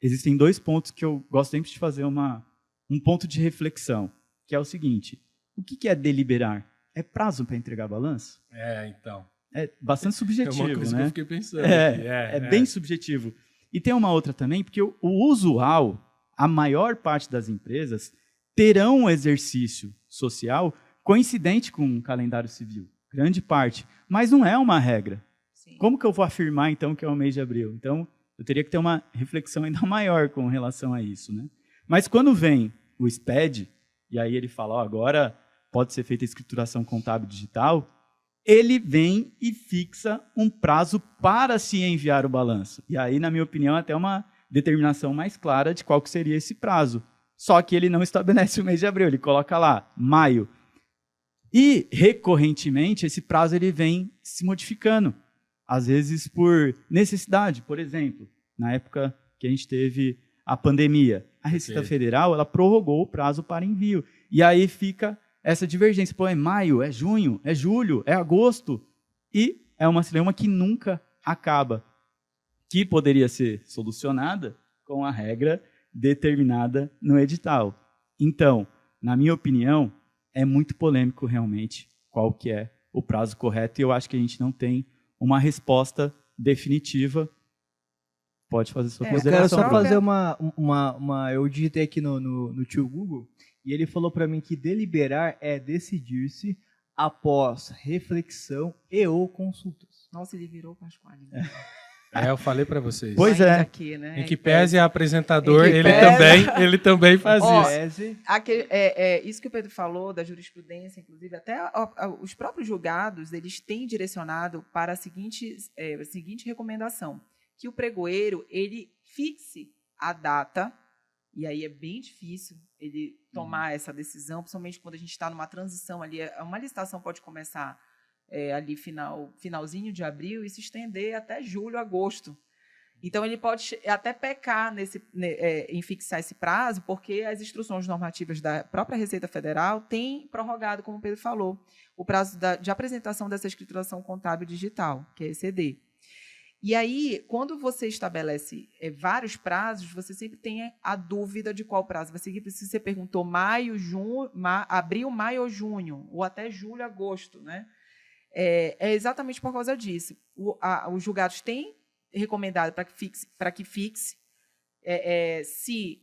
existem 2 pontos que eu gosto sempre de fazer uma um ponto de reflexão, que é o seguinte: o que é deliberar? É prazo para entregar balanço? Então. É bastante subjetivo, É uma coisa né? que eu fiquei pensando aqui. É bem subjetivo. E tem uma outra também, porque o usual, a maior parte das empresas, terão um exercício social coincidente com o calendário civil. Grande parte. Mas não é uma regra. Sim. Como que eu vou afirmar, então, que é o mês de abril? Então, eu teria que ter uma reflexão ainda maior com relação a isso, né? Mas quando vem o SPED, e aí ele fala, ó, agora pode ser feita a escrituração contábil digital, ele vem e fixa um prazo para se enviar o balanço. E aí, na minha opinião, até uma determinação mais clara de qual que seria esse prazo. Só que ele não estabelece o mês de abril, ele coloca lá, maio. E, recorrentemente, esse prazo ele vem se modificando. Às vezes por necessidade. Por exemplo, na época que a gente teve a pandemia, a Receita Federal ela prorrogou o prazo para envio. E aí fica essa divergência. Pô, é maio, é junho, é julho, é agosto. E é uma celeuma que nunca acaba, que poderia ser solucionada com a regra determinada no edital. Então, na minha opinião, é muito polêmico realmente qual que é o prazo correto e eu acho que a gente não tem uma resposta definitiva. Pode fazer sua Eu quero consideração. só Bruno. fazer uma... Eu digitei aqui no tio Google e ele falou para mim que deliberar é decidir-se após reflexão e ou consultas. Nossa, ele virou Pasquale. Eu falei para vocês. Pois é. Aqui, né? Em que pese é apresentador, Em que ele pese- também faz Ó, isso. Isso que o Pedro falou da jurisprudência, inclusive, até os próprios julgados, eles têm direcionado para a seguinte recomendação, que o pregoeiro, ele fixe a data, e aí é bem difícil ele tomar essa decisão, principalmente quando a gente está numa transição ali, uma licitação pode começar ali finalzinho de abril e se estender até julho, agosto. Então, ele pode até pecar em fixar esse prazo, porque as instruções normativas da própria Receita Federal têm prorrogado, como o Pedro falou, o prazo de apresentação dessa escrituração contábil digital, que é ECD. E aí, quando você estabelece vários prazos, você sempre tem a dúvida de qual prazo vai seguir. Se você perguntou abril, maio ou junho, ou até julho, agosto, né? É exatamente por causa disso. Os julgados têm recomendado para que fixe se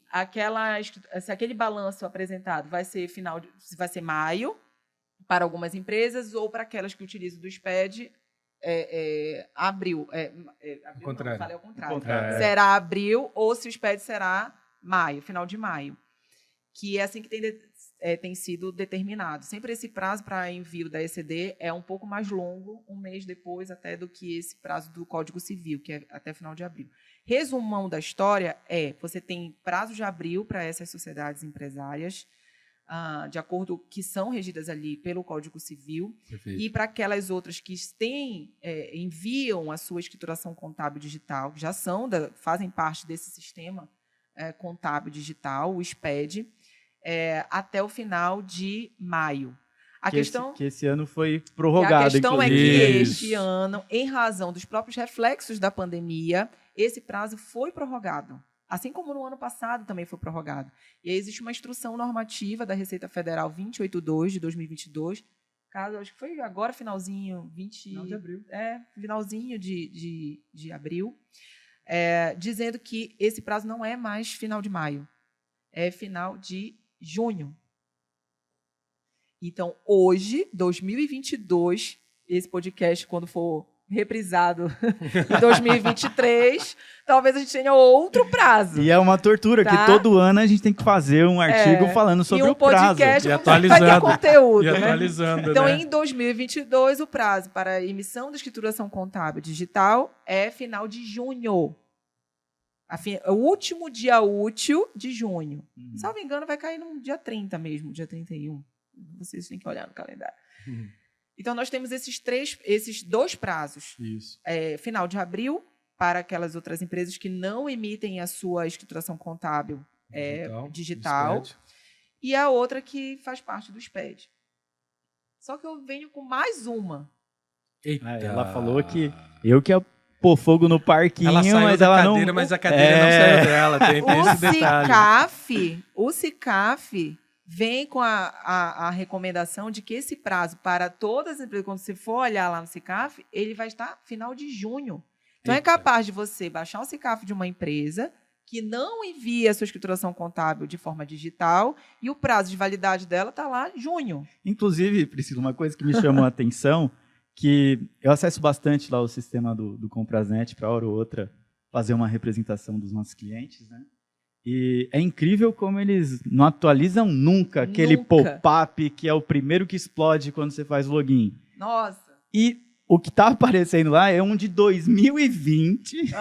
aquele balanço apresentado vai ser maio para algumas empresas ou para aquelas que utilizam do SPED abril. Abril contrário. Não, falei ao contrário. Contrário. Será abril ou se o SPED será maio, final de maio. Que é assim que tem sido determinado. Sempre esse prazo para envio da ECD é um pouco mais longo, um mês depois até do que esse prazo do Código Civil, que é até final de abril. Resumão da história você tem prazo de abril para essas sociedades empresárias, de acordo que são regidas ali pelo Código Civil, Perfeito. e para aquelas outras que enviam a sua escrituração contábil digital, que já fazem parte desse sistema contábil digital, o SPED, até o final de maio. Que esse ano foi prorrogado, a questão inclusive. é que este ano, em razão dos próprios reflexos da pandemia, esse prazo foi prorrogado. Assim como no ano passado também foi prorrogado. E aí existe uma instrução normativa da Receita Federal 282 de 2022, acho que foi agora finalzinho, Final de abril. Finalzinho de abril, dizendo que esse prazo não é mais final de maio, é final de junho. Então, hoje, 2022, esse podcast, quando for reprisado em 2023, talvez a gente tenha outro prazo. E é uma tortura, Tá? que todo ano a gente tem que fazer um artigo falando sobre e um o prazo. podcast E vai ter atualizando. conteúdo. E né? atualizando, Então, né? em 2022, o prazo para a emissão da escrituração contábil digital é final de junho. O último dia útil de junho. Se não me engano, vai cair no dia 30 mesmo, dia 31. Vocês têm que olhar no calendário. Então, nós temos esses dois prazos. Isso. Final de abril, para aquelas outras empresas que não emitem a sua escrituração contábil digital. SPED. E a outra que faz parte do SPED. Só que eu venho com mais uma. Eita. Ela falou que eu que pôr fogo no parquinho, Ela saiu mas da ela cadeira, não... mas a cadeira não saiu dela. Tem esse detalhe. O CICAF vem com a recomendação de que esse prazo para todas as empresas, quando você for olhar lá no CICAF, ele vai estar final de junho. Então, é capaz de você baixar o CICAF de uma empresa que não envia a sua escrituração contábil de forma digital e o prazo de validade dela está lá em junho. Inclusive, Priscila, uma coisa que me chamou a atenção, que eu acesso bastante lá o sistema do Comprasnet para hora ou outra fazer uma representação dos nossos clientes, né? E é incrível como eles não atualizam nunca aquele pop-up que é o primeiro que explode quando você faz o login. Nossa! E o que está aparecendo lá é um de 2020,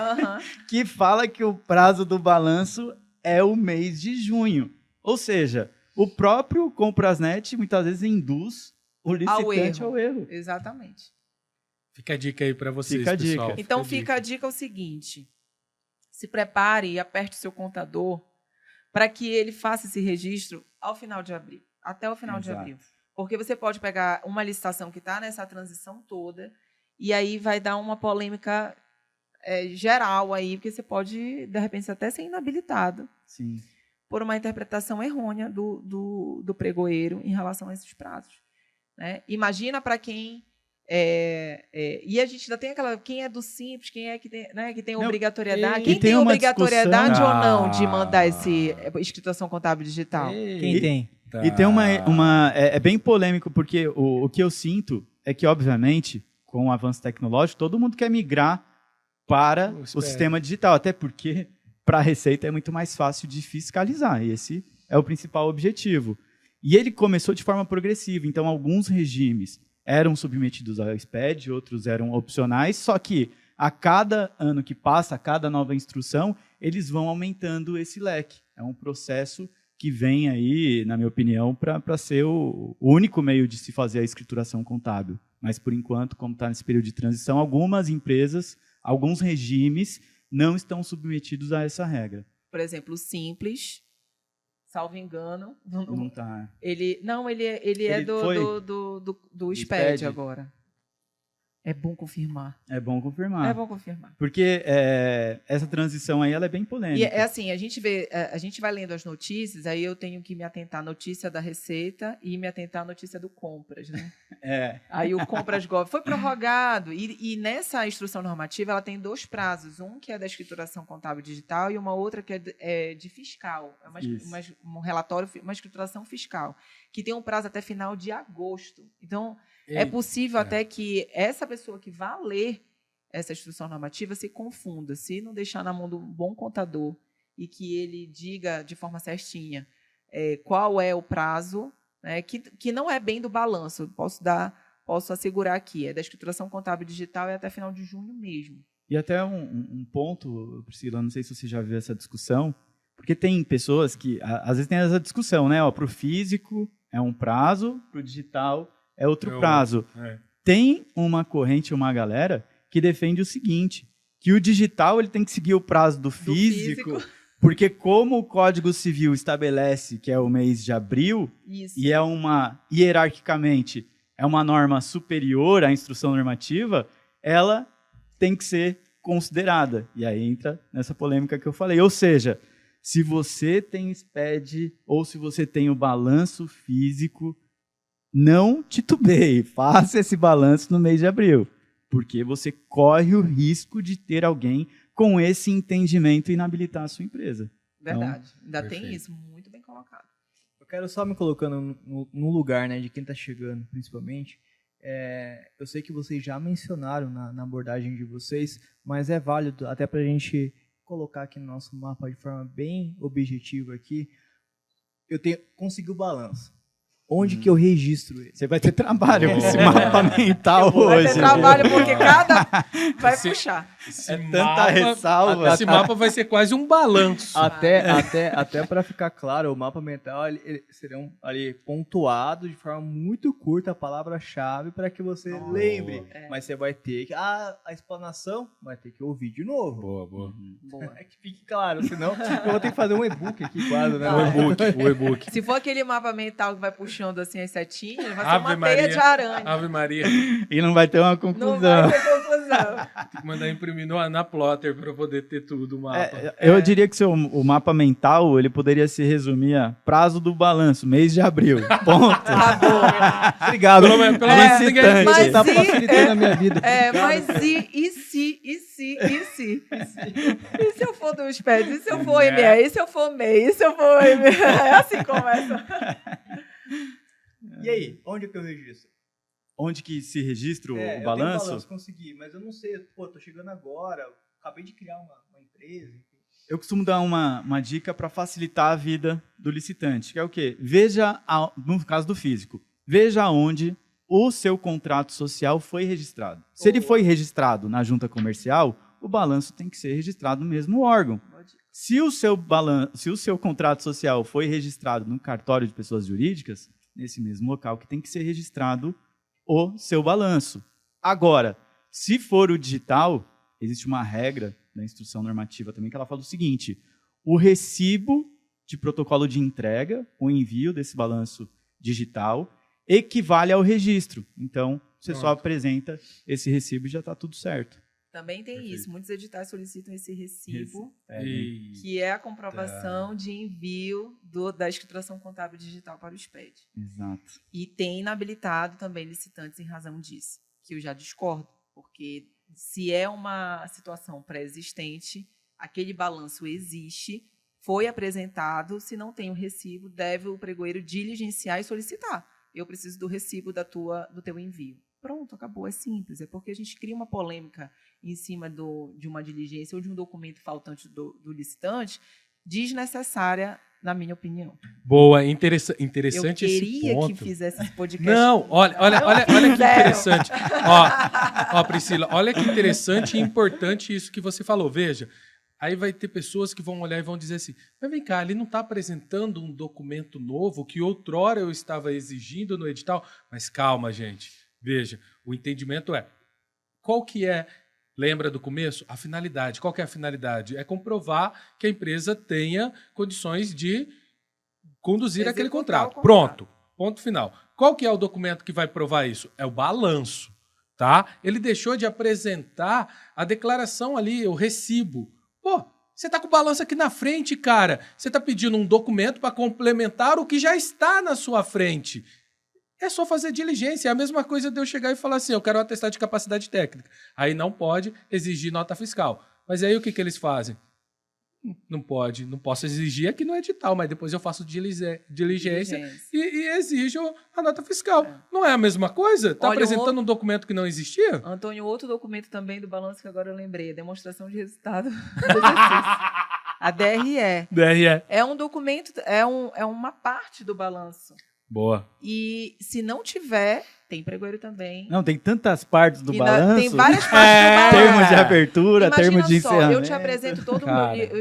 que fala que o prazo do balanço é o mês de junho. Ou seja, o próprio Comprasnet muitas vezes induz o licitante ao erro. Exatamente. Fica a dica aí para vocês, Fica a pessoal. dica. Então, fica a dica o seguinte. Se prepare e aperte o seu contador para que ele faça esse registro ao final de abril, até o final de abril. Porque você pode pegar uma licitação que está nessa transição toda e aí vai dar uma polêmica geral aí, porque você pode, de repente, até ser inabilitado. Sim. Por uma interpretação errônea do pregoeiro em relação a esses prazos. Né? Imagina para quem... e a gente ainda tem aquela... Quem é do Simples, quem é que tem, né, que tem obrigatoriedade? Quem tem obrigatoriedade ou não de mandar esse escrituração contábil digital? Quem tem? Tá. E tem é bem polêmico, porque o que eu sinto é que, obviamente, com o avanço tecnológico, todo mundo quer migrar para o sistema digital, até porque para a Receita é muito mais fácil de fiscalizar. E esse é o principal objetivo. E ele começou de forma progressiva, então alguns regimes eram submetidos ao SPED, outros eram opcionais, só que a cada ano que passa, a cada nova instrução, eles vão aumentando esse leque. É um processo que vem aí, na minha opinião, para ser o único meio de se fazer a escrituração contábil. Mas, por enquanto, como está nesse período de transição, algumas empresas, alguns regimes não estão submetidos a essa regra. Por exemplo, o Simples, salvo engano... Não está. Ele é do SPED agora. É bom confirmar. É bom confirmar. É bom confirmar. Porque essa transição aí ela é bem polêmica. E é assim, a gente vai lendo as notícias, aí eu tenho que me atentar à notícia da Receita e me atentar à notícia do Compras, né? Aí o Compras Gov foi prorrogado e nessa instrução normativa ela tem 2 prazos, um que é da escrituração contábil digital e uma outra que é de fiscal, um relatório, uma escrituração fiscal, que tem um prazo até final de agosto. Então, é possível até que essa pessoa que vá ler essa instrução normativa se confunda, se não deixar na mão do bom contador e que ele diga de forma certinha qual é o prazo, né, que não é bem do balanço, posso assegurar aqui, é da escrituração contábil digital e até final de junho mesmo. E até um ponto, Priscila, não sei se você já viu essa discussão, porque tem pessoas que, às vezes tem essa discussão, né? Para o físico é um prazo, para o digital é outro prazo. Tem uma corrente, uma galera que defende o seguinte, que o digital ele tem que seguir o prazo do físico, porque como o Código Civil estabelece que é o mês de abril, e é hierarquicamente, é uma norma superior à instrução normativa, ela tem que ser considerada. E aí entra nessa polêmica que eu falei. Ou seja, se você tem SPED ou se você tem o balanço físico, não titubeie, faça esse balanço no mês de abril, porque você corre o risco de ter alguém com esse entendimento e inabilitar a sua empresa. Verdade, então, ainda tem isso, muito bem colocado. Eu quero só me colocando no lugar, né, de quem está chegando, principalmente. Eu sei que vocês já mencionaram na abordagem de vocês, mas é válido até para a gente colocar aqui no nosso mapa de forma bem objetiva aqui. Consegui o balanço. Onde que eu registro ele? Você vai ter trabalho com esse mapa mental hoje. Vai ter trabalho porque cada vai puxar. Tanta ressalva. Esse mapa vai ser quase um balanço. Até para ficar claro, o mapa mental ele serão ali pontuado de forma muito curta a palavra-chave para que você lembre. Mas você vai ter que... a explanação vai ter que ouvir de novo. Boa. É que fique claro, senão eu vou ter que fazer um e-book aqui quase, né? O e-book. Se for aquele mapa mental que vai puxar puxando assim as setinhas, vai ser Ave uma Maria. teia de aranha. Ave Maria. E não vai ter uma Não conclusão. vai ter conclusão. Tem que mandar imprimir na plotter para poder ter tudo o mapa. Eu diria que o mapa mental ele poderia se resumir a prazo do balanço, mês de abril. Ponto. Acabou. Obrigado. Pelo menos ninguém... Incitante. Mas Você tá e- facilitando a minha vida. Mas e se? E se eu for do SPED? E se eu for ME? E se eu for MEI? E se eu for ME? É assim começa. E aí, onde que eu registro? Onde que se registra o Eu tenho balanço? consegui, mas eu não sei, tô chegando agora, acabei de criar uma empresa. Eu costumo dar uma dica para facilitar a vida do licitante, que é o quê? Veja, no caso do físico, veja onde o seu contrato social foi registrado. Se ele foi registrado na junta comercial, o balanço tem que ser registrado no mesmo órgão. Se o seu contrato social foi registrado no cartório de pessoas jurídicas, nesse mesmo local que tem que ser registrado o seu balanço. Agora, se for o digital, existe uma regra da instrução normativa também que ela fala o seguinte: o recibo de protocolo de entrega, o envio desse balanço digital, equivale ao registro. Então, você só apresenta esse recibo e já está tudo certo. Também tem isso. Muitos editais solicitam esse recibo, E... que é a comprovação de envio da escrituração contábil digital para o SPED. Exato. E tem inabilitado também licitantes em razão disso, que eu já discordo, porque se é uma situação pré-existente, aquele balanço existe, foi apresentado, se não tem o recibo, deve o pregoeiro diligenciar e solicitar. Eu preciso do recibo do teu envio. Pronto, acabou, é simples. É porque a gente cria uma polêmica em cima de uma diligência ou de um documento faltante do licitante, desnecessária, na minha opinião. Boa, interessante esse ponto. Eu queria que fizesse esse podcast. Não, olha que interessante. Ó, Priscila, olha que interessante e importante isso que você falou. Veja, aí vai ter pessoas que vão olhar e vão dizer assim, mas vem cá, ele não está apresentando um documento novo que outrora eu estava exigindo no edital? Mas calma, gente. Veja, o entendimento é, qual que é, lembra do começo? A finalidade. Qual que é a finalidade? É comprovar que a empresa tenha condições de conduzir aquele contrato. Pronto, ponto final. Qual que é o documento que vai provar isso? É o balanço, tá? Ele deixou de apresentar a declaração ali, o recibo. Pô, você está com o balanço aqui na frente, cara. Você está pedindo um documento para complementar o que já está na sua frente. É só fazer diligência. É a mesma coisa de eu chegar e falar assim, eu quero um atestado de capacidade técnica. Aí não pode exigir nota fiscal. Mas aí o que eles fazem? Não pode, não posso exigir aqui no edital, mas depois eu faço diligência. E exijo a nota fiscal. Não é a mesma coisa? Está apresentando um documento que não existia? Antônio, outro documento também do balanço que agora eu lembrei, a demonstração de resultado do exercício. A DRE. DRE. É um documento, é uma parte do balanço. Boa. E se não tiver, tem pregoeiro também. Não, tem tantas partes do balanço. Tem várias partes do balanço. Termos de abertura, Imagina termos de só, encerramento. eu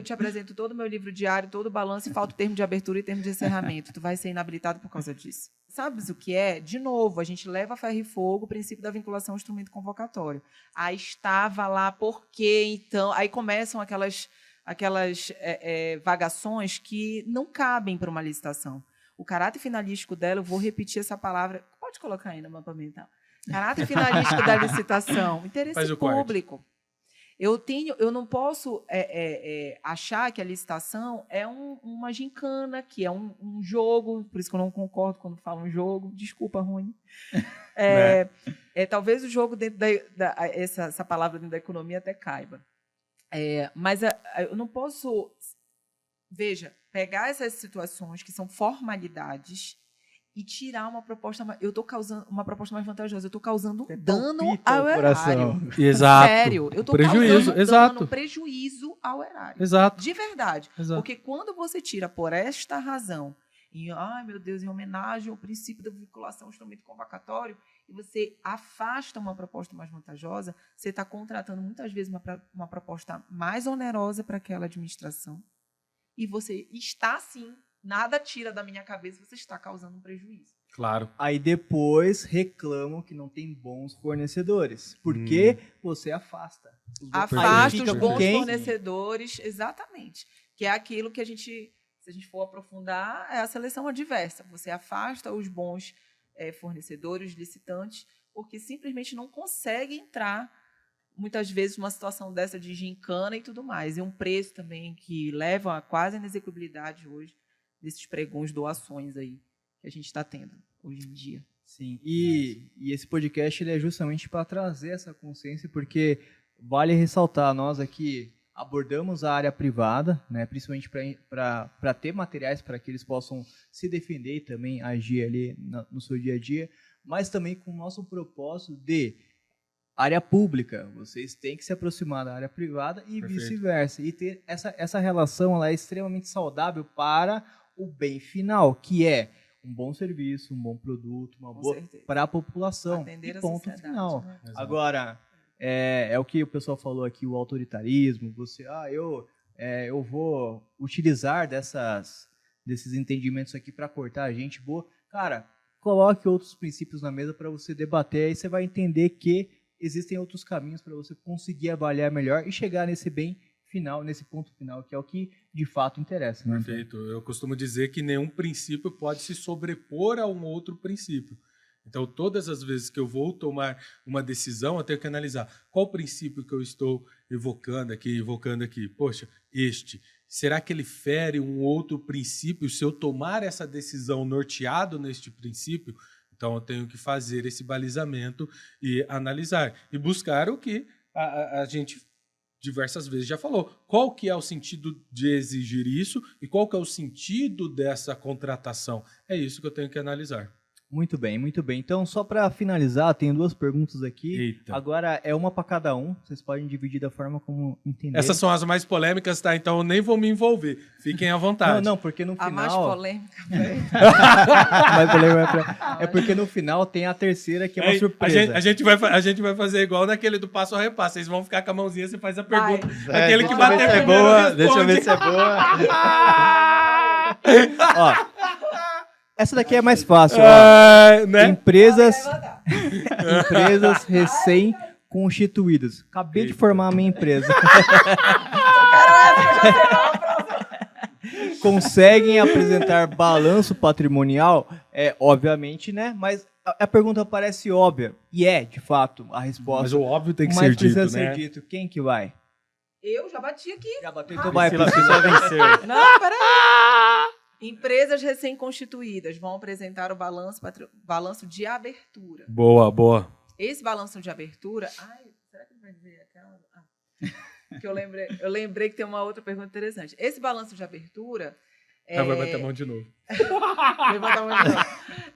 te apresento todo o meu livro diário, todo o balanço, e falta o termo de abertura e termo de encerramento. Tu vai ser inabilitado por causa disso. Sabes o que é? De novo, a gente leva a ferro e fogo o princípio da vinculação ao instrumento convocatório. Aí estava lá, por quê? Então, aí começam aquelas vagações que não cabem para uma licitação. O caráter finalístico dela, eu vou repetir essa palavra, pode colocar aí no mapa mental. Caráter finalístico da licitação, interesse público. Eu não posso achar que a licitação é uma gincana, que é um jogo, por isso que eu não concordo quando falam jogo, desculpa, Rony. Talvez o jogo dentro essa palavra dentro da economia até caiba. Mas eu não posso, veja, pegar essas situações que são formalidades e tirar uma proposta. Eu estou causando uma proposta mais vantajosa. Eu estou causando dano ao erário. Exato. Sério, eu estou prejuízo, causando prejuízo ao erário. Exato. De verdade. Exato. Porque quando você tira por esta razão, meu Deus, em homenagem ao princípio da vinculação ao instrumento convocatório, e você afasta uma proposta mais vantajosa, você está contratando muitas vezes uma proposta mais onerosa para aquela administração. E você está, sim, nada tira da minha cabeça, você está causando um prejuízo. Claro. Aí depois reclamam que não tem bons fornecedores. Porque você afasta. Afasta os bons fornecedores, exatamente. Que é aquilo que a gente se a gente for aprofundar, é a seleção adversa. Você afasta os bons fornecedores, licitantes, porque simplesmente não consegue entrar, muitas vezes, numa situação dessa de gincana e tudo mais. E um preço também que leva a quase a inexecuibilidade hoje desses pregões, doações aí que a gente está tendo hoje em dia. Sim, e esse podcast ele é justamente para trazer essa consciência, porque vale ressaltar, nós aqui abordamos a área privada, né, principalmente para ter materiais para que eles possam se defender e também agir ali no seu dia a dia, mas também com o nosso propósito de área pública. Vocês têm que se aproximar da área privada e vice-versa. E ter essa relação ela é extremamente saudável para o bem final, que é um bom serviço, um bom produto, uma boa para a população. Atender e a ponto sociedade, final. né? Agora, é o que o pessoal falou aqui, o autoritarismo. Eu vou utilizar desses entendimentos aqui para cortar a gente. Cara, coloque outros princípios na mesa para você debater, aí você vai entender que existem outros caminhos para você conseguir avaliar melhor e chegar nesse bem final, nesse ponto final, que é o que de fato interessa. Né? Perfeito. Eu costumo dizer que nenhum princípio pode se sobrepor a um outro princípio. Então, todas as vezes que eu vou tomar uma decisão, eu tenho que analisar qual princípio que eu estou evocando aqui. Poxa, será que ele fere um outro princípio? Se eu tomar essa decisão norteado neste princípio, então eu tenho que fazer esse balizamento e analisar. E buscar o que a gente diversas vezes já falou. Qual que é o sentido de exigir isso e qual que é o sentido dessa contratação? É isso que eu tenho que analisar. Muito bem, muito bem. Então, só para finalizar, tenho 2 perguntas aqui. Eita. Agora é uma para cada um. Vocês podem dividir da forma como entenderem. Essas são as mais polêmicas, tá? Então eu nem vou me envolver. Fiquem à vontade. Não, porque no final... A mais polêmica. É porque no final tem a terceira, que é uma surpresa. A gente vai fazer igual naquele do passo a repasso. Vocês vão ficar com a mãozinha, você faz a pergunta. Vai. Aquele que bater primeiro responde. Deixa eu ver se é boa. Ó, essa daqui é mais fácil. Ó. Né? Empresas recém-constituídas. Acabei de formar a minha empresa. Conseguem apresentar balanço patrimonial? Obviamente, né? Mas a pergunta parece óbvia. E de fato, a resposta. Mas o óbvio tem que Mas ser dito, precisa né? ser dito. Quem que vai? Eu já bati aqui. Já bateu, então vai. Priscila venceu. Não, peraí. Empresas recém-constituídas vão apresentar o balanço de abertura. Boa. Esse balanço de abertura... Ai, será que ele vai dizer aquela... Porque eu lembrei que tem uma outra pergunta interessante. Esse balanço de abertura... Vai bater a mão de novo.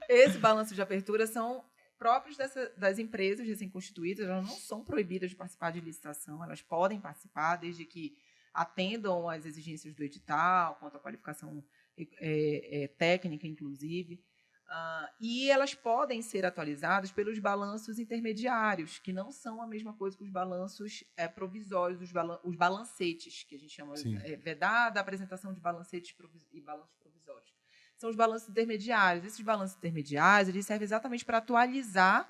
Esse balanço de abertura são próprios das empresas recém-constituídas. Elas não são proibidas de participar de licitação. Elas podem participar desde que atendam às exigências do edital, quanto à qualificação técnica, inclusive. E elas podem ser atualizadas pelos balanços intermediários, que não são a mesma coisa que os balanços provisórios, os balancetes, que a gente chama vedada a apresentação de balancetes e balanços provisórios. São os balanços intermediários. Esses balanços intermediários eles servem exatamente para atualizar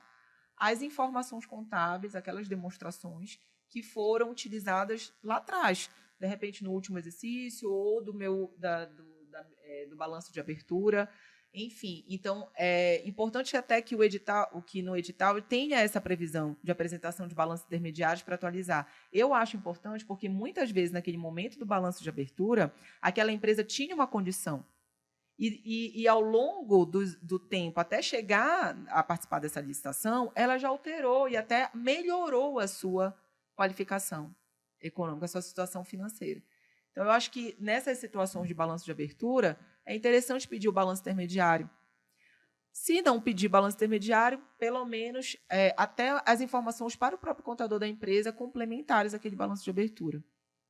as informações contábeis, aquelas demonstrações que foram utilizadas lá atrás, de repente no último exercício ou do balanço de abertura. Enfim, então é importante até que no edital tenha essa previsão de apresentação de balanços intermediários para atualizar. Eu acho importante porque muitas vezes naquele momento do balanço de abertura, aquela empresa tinha uma condição e ao longo do tempo, até chegar a participar dessa licitação, ela já alterou e até melhorou a sua qualificação econômica, a sua situação financeira. Então, eu acho que nessas situações de balanço de abertura, é interessante pedir o balanço intermediário. Se não pedir balanço intermediário, pelo menos até as informações para o próprio contador da empresa complementares àquele balanço de abertura.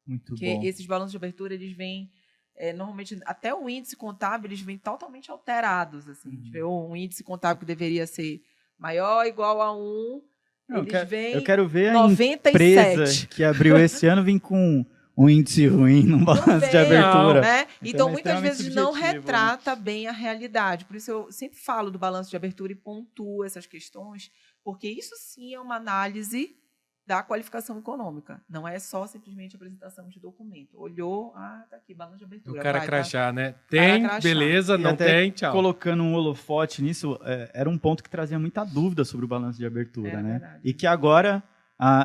Muito Porque bom. esses balanços de abertura, eles vêm, normalmente, até o índice contábil, eles vêm totalmente alterados. Assim. A gente vê um índice contábil que deveria ser maior, igual a 1, Eu quero ver a 97. empresa que abriu esse ano vir com um índice ruim no balanço de abertura. Né? Então, é muitas extremamente vezes não subjetivo, retrata bem a realidade. Por isso, eu sempre falo do balanço de abertura e pontuo essas questões, porque isso sim é uma análise da qualificação econômica. Não é só simplesmente apresentação de documento. Olhou, tá aqui, balanço de abertura. O cara vai, crachá, né? Tem, crachá. beleza, E não até tem, tchau. Colocando um holofote nisso, era um ponto que trazia muita dúvida sobre o balanço de abertura, né? Verdade. E que agora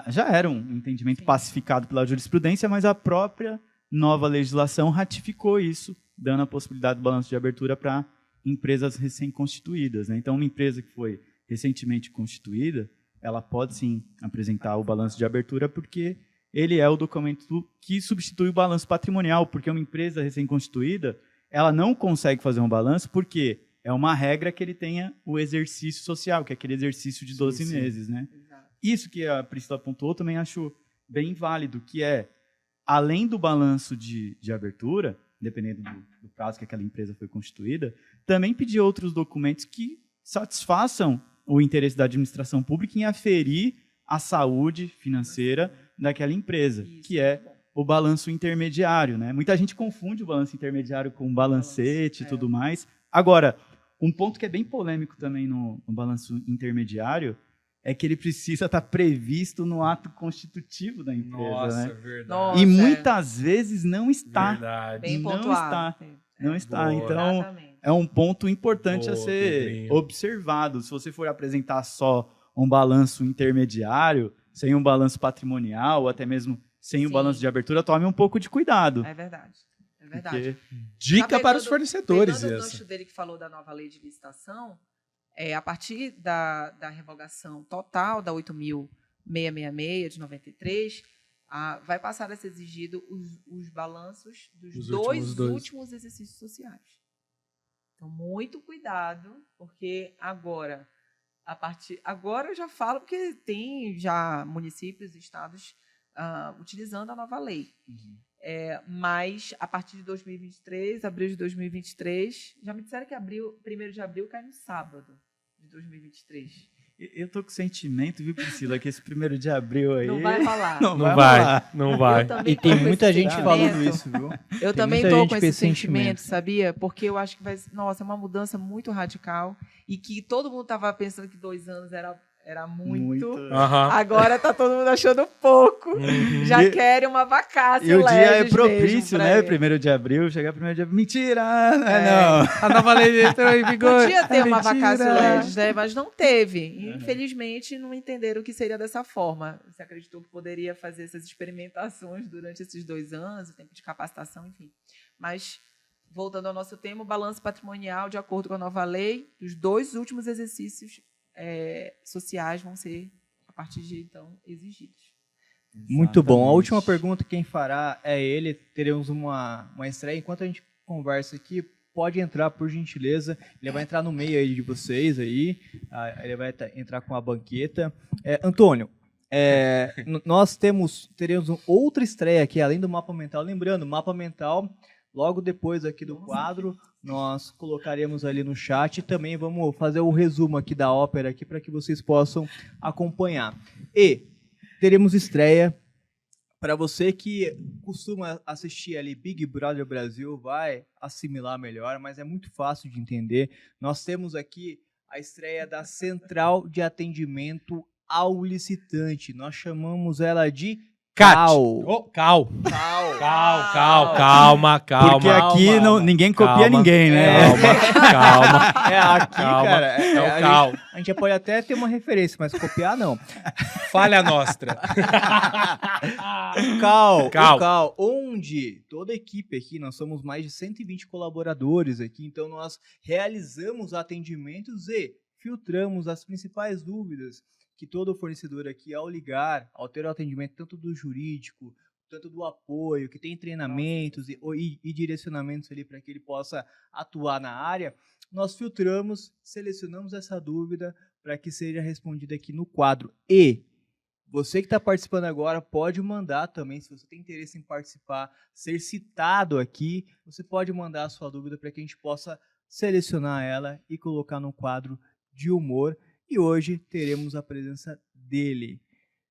já era um entendimento pacificado pela jurisprudência, mas a própria nova legislação ratificou isso, dando a possibilidade do balanço de abertura para empresas recém-constituídas, né? Então, uma empresa que foi recentemente constituída, ela pode sim apresentar o balanço de abertura, porque ele é o documento que substitui o balanço patrimonial, porque uma empresa recém-constituída, ela não consegue fazer um balanço porque é uma regra que ele tenha o exercício social, que é aquele exercício de 12 meses, né? Exato. Isso que a Priscila apontou, também acho bem válido, que é, além do balanço de abertura, dependendo do prazo que aquela empresa foi constituída, também pedir outros documentos que satisfaçam o interesse da administração pública em aferir a saúde financeira daquela empresa, que é o balanço intermediário, né? Muita gente confunde o balanço intermediário com o balancete e tudo mais. Agora, um ponto que é bem polêmico também no balanço intermediário é que ele precisa estar previsto no ato constitutivo da empresa, Nossa, né? verdade. Nossa, E muitas vezes não está. Verdade. bem não pontuado. Não está. Boa. Então, Exatamente. é um ponto importante a Boa, ser Pedrinho. observado. Se você for apresentar só um balanço intermediário, sem um balanço patrimonial, ou até mesmo sem o Sim. balanço de abertura, tome um pouco de cuidado. É verdade. É verdade. Porque Dica Já para os pegando- fornecedores. Pegando o Essa. gancho dele que falou da nova lei de licitação, a partir da revogação total da 8.666 de 93, vai passar a ser exigido os balanços dos Os dois últimos últimos exercícios sociais. Então, muito cuidado, porque agora eu já falo porque tem já municípios e estados utilizando a nova lei. Mas a partir de 2023, abril de 2023, já me disseram que 1º de abril cai no sábado de 2023. eu tô com sentimento, viu, Priscila, que esse 1º de abril aí... Não vai falar. Não vai vai, rolar. não vai. Eu também E tem tô com muita esse gente sentimento. falando isso, viu? Eu Tem também muita estou gente com com esse esse sentimento. sentimento, sabia? Porque eu acho que é uma mudança muito radical e que todo mundo estava pensando que 2 anos era muito. Aham. Agora tá todo mundo achando pouco. Já E- querem uma vacância. E o dia é legis propício, mesmo pra né? ele. 1º de abril, chegar 1º de abril. Mentira! Não. A nova lei entrou em vigor. Podia ter uma Mentira. vacância legis, né? Mas não teve. E, infelizmente, não entenderam que seria dessa forma. Você acreditou que poderia fazer essas experimentações durante esses 2 anos, o tempo de capacitação, enfim. Mas, voltando ao nosso tema, o balanço patrimonial, de acordo com a nova lei, os 2 últimos exercícios sociais vão ser, a partir de então, exigidos. Muito bom. A Exatamente. última pergunta quem fará é ele. Teremos uma estreia. Enquanto a gente conversa aqui, pode entrar, por gentileza. Ele vai entrar no meio aí de vocês aí. Ele vai entrar com a banqueta. Antônio, nós teremos outra estreia aqui, além do Mapa Mental. Lembrando, Mapa Mental, logo depois aqui do quadro, nós colocaremos ali no chat e também vamos fazer o resumo aqui da ópera aqui para que vocês possam acompanhar. E teremos estreia para você que costuma assistir ali Big Brother Brasil, vai assimilar melhor, mas é muito fácil de entender. Nós temos aqui a estreia da Central de Atendimento ao Licitante. Nós chamamos ela de Cat. CAL. Oh, cal. CAL. Calma. Porque aqui ninguém copia Calma. ninguém, né? Calma. Aqui, Calma. cara, É o a cal. a gente pode até ter uma referência, mas copiar não. Falha nostra. O Cal. CAL, onde toda a equipe aqui, nós somos mais de 120 colaboradores aqui, então nós realizamos atendimentos e filtramos as principais dúvidas que todo fornecedor aqui, ao ligar, ao ter o atendimento tanto do jurídico, tanto do apoio, que tem treinamentos e direcionamentos ali para que ele possa atuar na área, nós filtramos, selecionamos essa dúvida para que seja respondida aqui no quadro. E você que está participando agora pode mandar também, se você tem interesse em participar, ser citado aqui, você pode mandar a sua dúvida para que a gente possa selecionar ela e colocar no quadro de humor. E hoje teremos a presença dele.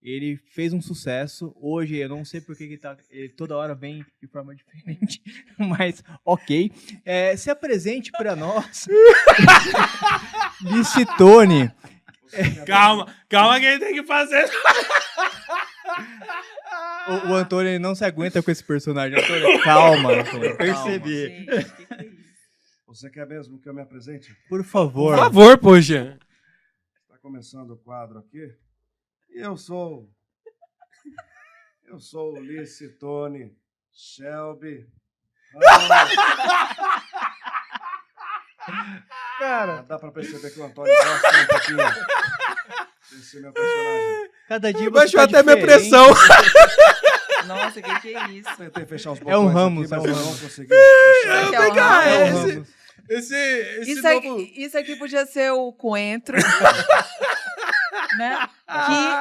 Ele fez um sucesso. Hoje, eu não sei porque ele toda hora vem de forma diferente, mas ok. Se apresente para nós. Licitone. Calma que ele tem que fazer. O Antônio ele não se aguenta com esse personagem. Antônio, calma, Antônio. Eu percebi. Gente, que é isso? Você quer mesmo que eu me apresente? Por favor. Por favor, poxa. Está começando o quadro aqui. E eu sou o Licitone Shelby. Cara, Dá pra perceber que o Antônio gosta um pouquinho desse meu personagem. cada dia você Baixou tá até minha diferente. pressão. Nossa, que é isso? Tentei fechar os É um botões Ramos, aqui, mas é um eu não Ramos. consegui fechar. Esse é o Pegar Ramos. É o esse, Ramos. esse Isso novo... isso aqui podia ser o coentro, né?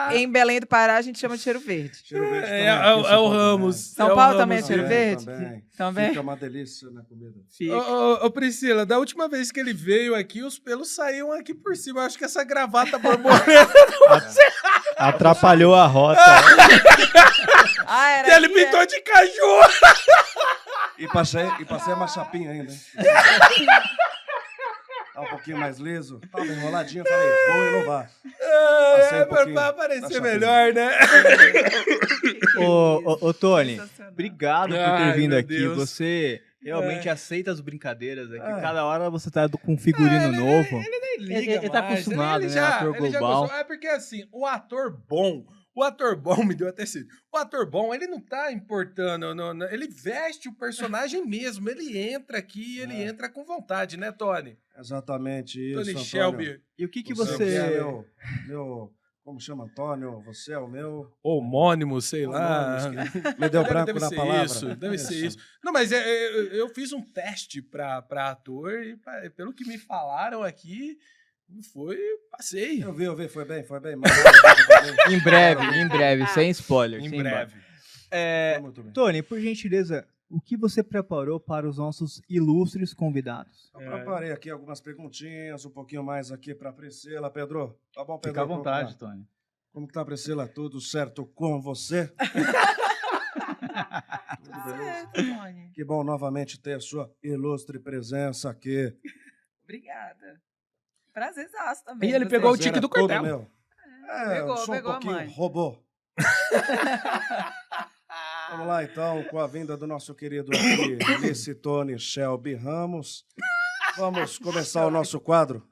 Que em Belém do Pará a gente chama de cheiro verde. Cheiro verde É, também, é o aqui em São Paulo Ramos. São É o Paulo Ramos também é cheiro também. verde? Também. Também? Fica uma delícia na comida. Fica. Ô, Priscila, da última vez que ele veio aqui, os pelos saíam aqui por cima. Eu acho que essa gravata borboleta Atrapalhou a rota. Ah, era que ele aqui, pintou de caju. E passei uma chapinha ainda, hein? Tá um pouquinho mais liso. Tava enroladinho, eu falei, vou inovar. Passei um pouquinho Pra da aparecer chapinha. melhor, né? Ô, Tony, Sensacional. obrigado por ter Ai, vindo meu aqui. Deus. Você realmente aceita as brincadeiras aqui. É. Cada hora você tá com um figurino novo. Ele tá acostumado, né, ator global. É porque assim, o ator bom me deu até sede. O ator bom, ele não tá importando, ele veste o personagem mesmo, ele entra aqui, ele entra com vontade, né, Tony? Exatamente isso, Tony Antônio. Shelby, E o que é você... meu... Como chama, Antônio? Você é o meu... homônimo, sei lá. Me deu branco Deve na ser palavra. isso, deve ser isso. Não, mas eu fiz um teste pra ator e pelo que me falaram aqui, passei. Eu vi, foi bem. Em breve, sem spoiler. Em sem breve. Foi muito bem. Tony, por gentileza, o que você preparou para os nossos ilustres convidados? Eu preparei aqui algumas perguntinhas, um pouquinho mais aqui pra Priscila. Pedro, tá bom, Pedro? Fica à vontade, Como, Tony. como que tá, Priscila? Tudo certo com você? Tudo beleza? Certo, Tony. Que bom novamente ter a sua ilustre presença aqui. Obrigada. Prazerzaço também. E ele Você- pegou o Prazer tique é do todo cordel. meu. Pegou, sou pegou um a pouquinho mãe. robô. Vamos lá, então, com a vinda do nosso querido aqui, Licitone Shelby Ramos. Vamos começar o nosso quadro.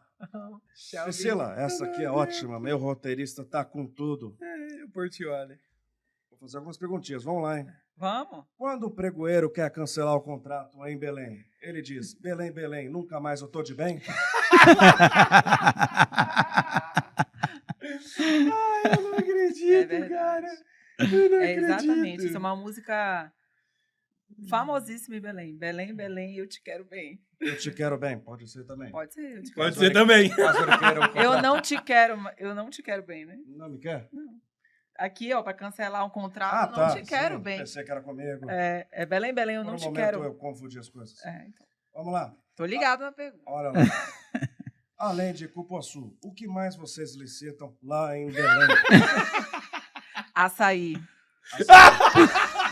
Priscila, essa aqui é ótima. Meu roteirista tá com tudo. O Portioli. Vou fazer algumas perguntinhas. Vamos lá, hein? Vamos? Quando o pregoeiro quer cancelar o contrato em Belém, ele diz, Belém, Belém, nunca mais eu tô de bem? Eu não acredito, É verdade. cara. Eu não É exatamente. acredito. Isso é uma música famosíssima em Belém. Belém, Belém, eu te quero bem. Eu te quero bem, pode ser também. Pode ser, eu te quero Pode bem. ser também. Caso ele queira o contrato. Eu não te quero bem, né? Não me quer? Aqui, ó, pra cancelar um contrato, não te quero sim, bem. Pensei que era comigo. É Belém, Belém, eu Por não um te momento quero. eu confundi as coisas. Então. Vamos lá. Tô ligado na pergunta. Olha lá. Além de Cupuaçu, o que mais vocês licitam lá em Belém? Açaí.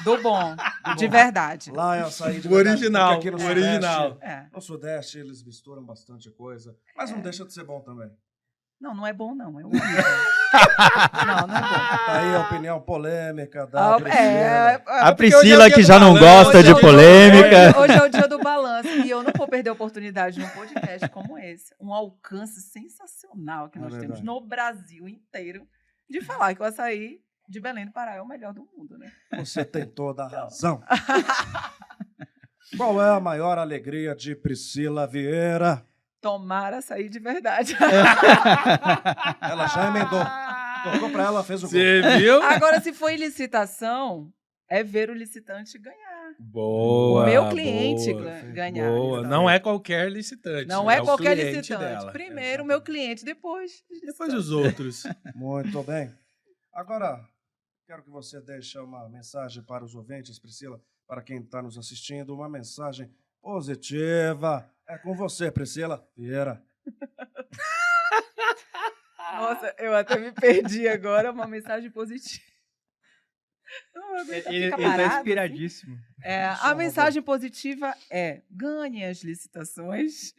Do bom. De verdade. Lá é açaí de O verdade, original, porque aqui no o Sudeste- original. É. No Sudeste eles misturam bastante coisa, mas não deixa de ser bom também. Não, não é bom, não. É horrível. Não é bom. Tá aí a opinião polêmica da Priscila. A porque hoje é o Priscila dia que do já não balanço, gosta hoje de é o dia do polêmica. Hoje é o dia do balanço e eu não vou perder a oportunidade num podcast como esse. Um alcance sensacional que nós temos verdade. no Brasil inteiro de falar que o açaí de Belém do Pará é o melhor do mundo, né? Você tem toda a razão. Qual é a maior alegria de Priscila Vieira? Tomar açaí de verdade. Ela já emendou. Tocou pra ela, fez o gol. Você viu? Agora, se for em licitação, é ver o licitante ganhar. Boa. O meu cliente boa, ganhar. Boa. Não é qualquer licitante. Não é o qualquer cliente licitante. dela. Primeiro o meu cliente, depois os Depois licitantes. os outros. Muito bem. Agora, quero que você deixe uma mensagem para os ouvintes, Priscila, para quem está nos assistindo, uma mensagem positiva. É com você, Priscila Vieira. Nossa, eu até me perdi agora, uma mensagem positiva. Não, eu aguento Ele ficar tá parado, inspiradíssimo. assim. A mensagem positiva é: ganhe as licitações.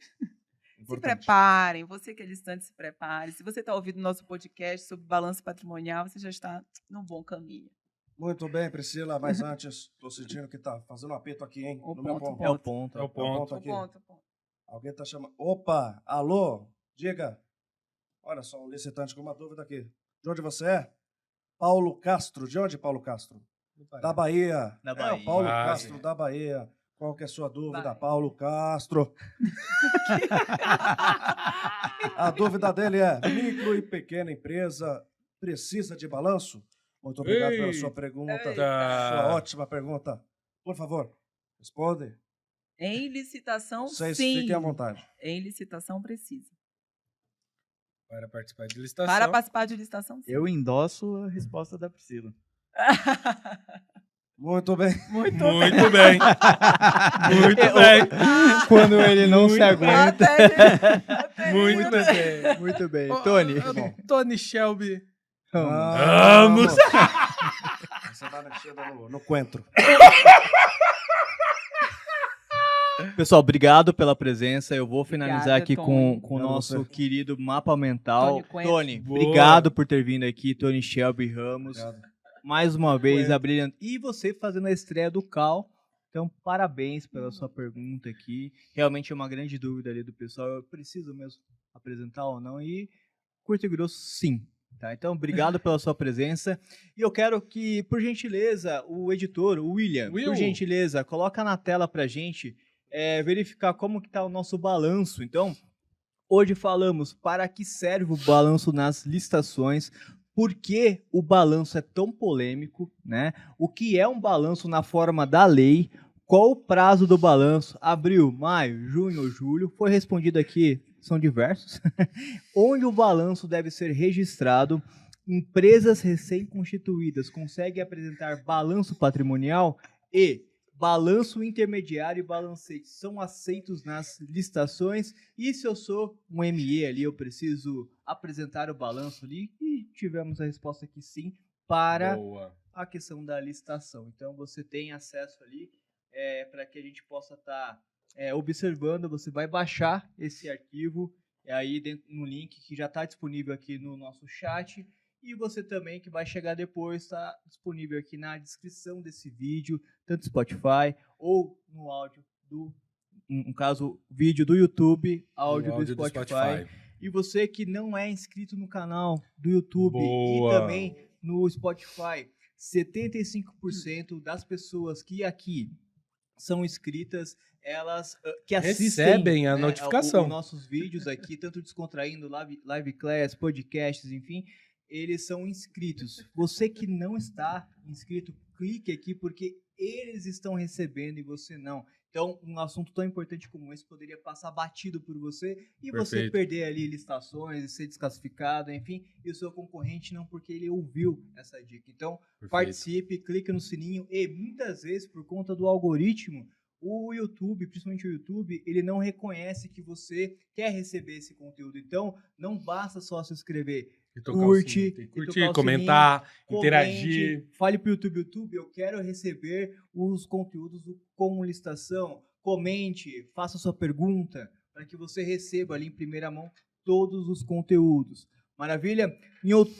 Se Importante. preparem, você que é licitante, se prepare. Se você está ouvindo nosso podcast sobre balanço patrimonial, você já está num bom caminho. Muito bem, Priscila, mas antes, tô sentindo que tá fazendo um apito aqui, hein? O no meu ponto, ponto. É o ponto. É o ponto. aqui. Ponto. Alguém tá chamando. Opa, alô, diga. Olha só, um licitante com uma dúvida aqui. De onde você é? Paulo Castro. De onde, Paulo Castro? Da Bahia. Da É, Bahia. o Paulo Ah, Castro, sim. da Bahia. Qual que é a sua dúvida, Vai. Paulo Castro? A dúvida dele é: micro e pequena empresa precisa de balanço? Muito obrigado pela sua pergunta. Eita. Sua ótima pergunta. Por favor, responde. Em licitação, Vocês sim. fiquem à vontade. Em licitação, precisa. Para participar de licitação. Para participar de licitação, sim. Eu endosso a resposta da Priscila. Muito bem. Muito Muito bem. Muito bem. Quando ele não se Muito aguenta. Muito bem. Muito bem. Ô, Tony. ô, Tony Shelby. Vamos. Vamos. Você tá mexendo no coentro. Pessoal, obrigado pela presença. Eu vou finalizar Obrigada, aqui Tony. com o Obrigado nosso você. querido mapa mental. Tony Coentro. Tony, Boa. obrigado por ter vindo aqui, Tony Shelby Ramos. Obrigado. Mais uma vez, Coentro. abrilhando. E você fazendo a estreia do Cal. Então, parabéns pela sua pergunta aqui. Realmente é uma grande dúvida ali do pessoal. Eu preciso mesmo apresentar ou não? E curto e grosso, sim. Tá? Então, obrigado pela sua presença. E eu quero que, por gentileza, o editor, o William, Will. por gentileza, coloca na tela pra gente verificar como que tá o nosso balanço. Então, hoje falamos para que serve o balanço nas licitações, por que o balanço é tão polêmico, né? O que é um balanço na forma da lei, qual o prazo do balanço, abril, maio, junho ou julho, foi respondido aqui, são diversos, onde o balanço deve ser registrado, empresas recém-constituídas conseguem apresentar balanço patrimonial e balanço intermediário e balancete são aceitos nas licitações. E se eu sou um ME ali, eu preciso apresentar o balanço ali? E tivemos a resposta aqui sim, para Boa. a questão da licitação. Então você tem acesso ali para que a gente possa estar observando. Você vai baixar esse arquivo aí dentro, no link que já está disponível aqui no nosso chat. E você também, que vai chegar depois, está disponível aqui na descrição desse vídeo, tanto Spotify ou no áudio no caso, vídeo do YouTube, áudio, do Spotify. E você que não é inscrito no canal do YouTube Boa. e também no Spotify, 75% das pessoas que aqui são inscritas, elas que assistem Recebem a notificação. os nossos vídeos aqui, tanto Descontraindo, live class, podcasts, enfim, eles são inscritos. Você que não está inscrito, clique aqui porque eles estão recebendo e você não. Então, um assunto tão importante como esse poderia passar batido por você e você Perfeito. perder ali licitações e ser desclassificado, enfim, e o seu concorrente não, porque ele ouviu essa dica. Então, Perfeito. participe, clique no sininho e muitas vezes, por conta do algoritmo, o YouTube, principalmente o YouTube, ele não reconhece que você quer receber esse conteúdo. Então, não basta só se inscrever. E tocar o Curte, sininho. Tem que e tocar curtir, o comentar, sininho, interagir. comente, fale pro YouTube, eu quero receber os conteúdos do Como Licitação. Comente, faça sua pergunta, para que você receba ali em primeira mão todos os conteúdos. Maravilha?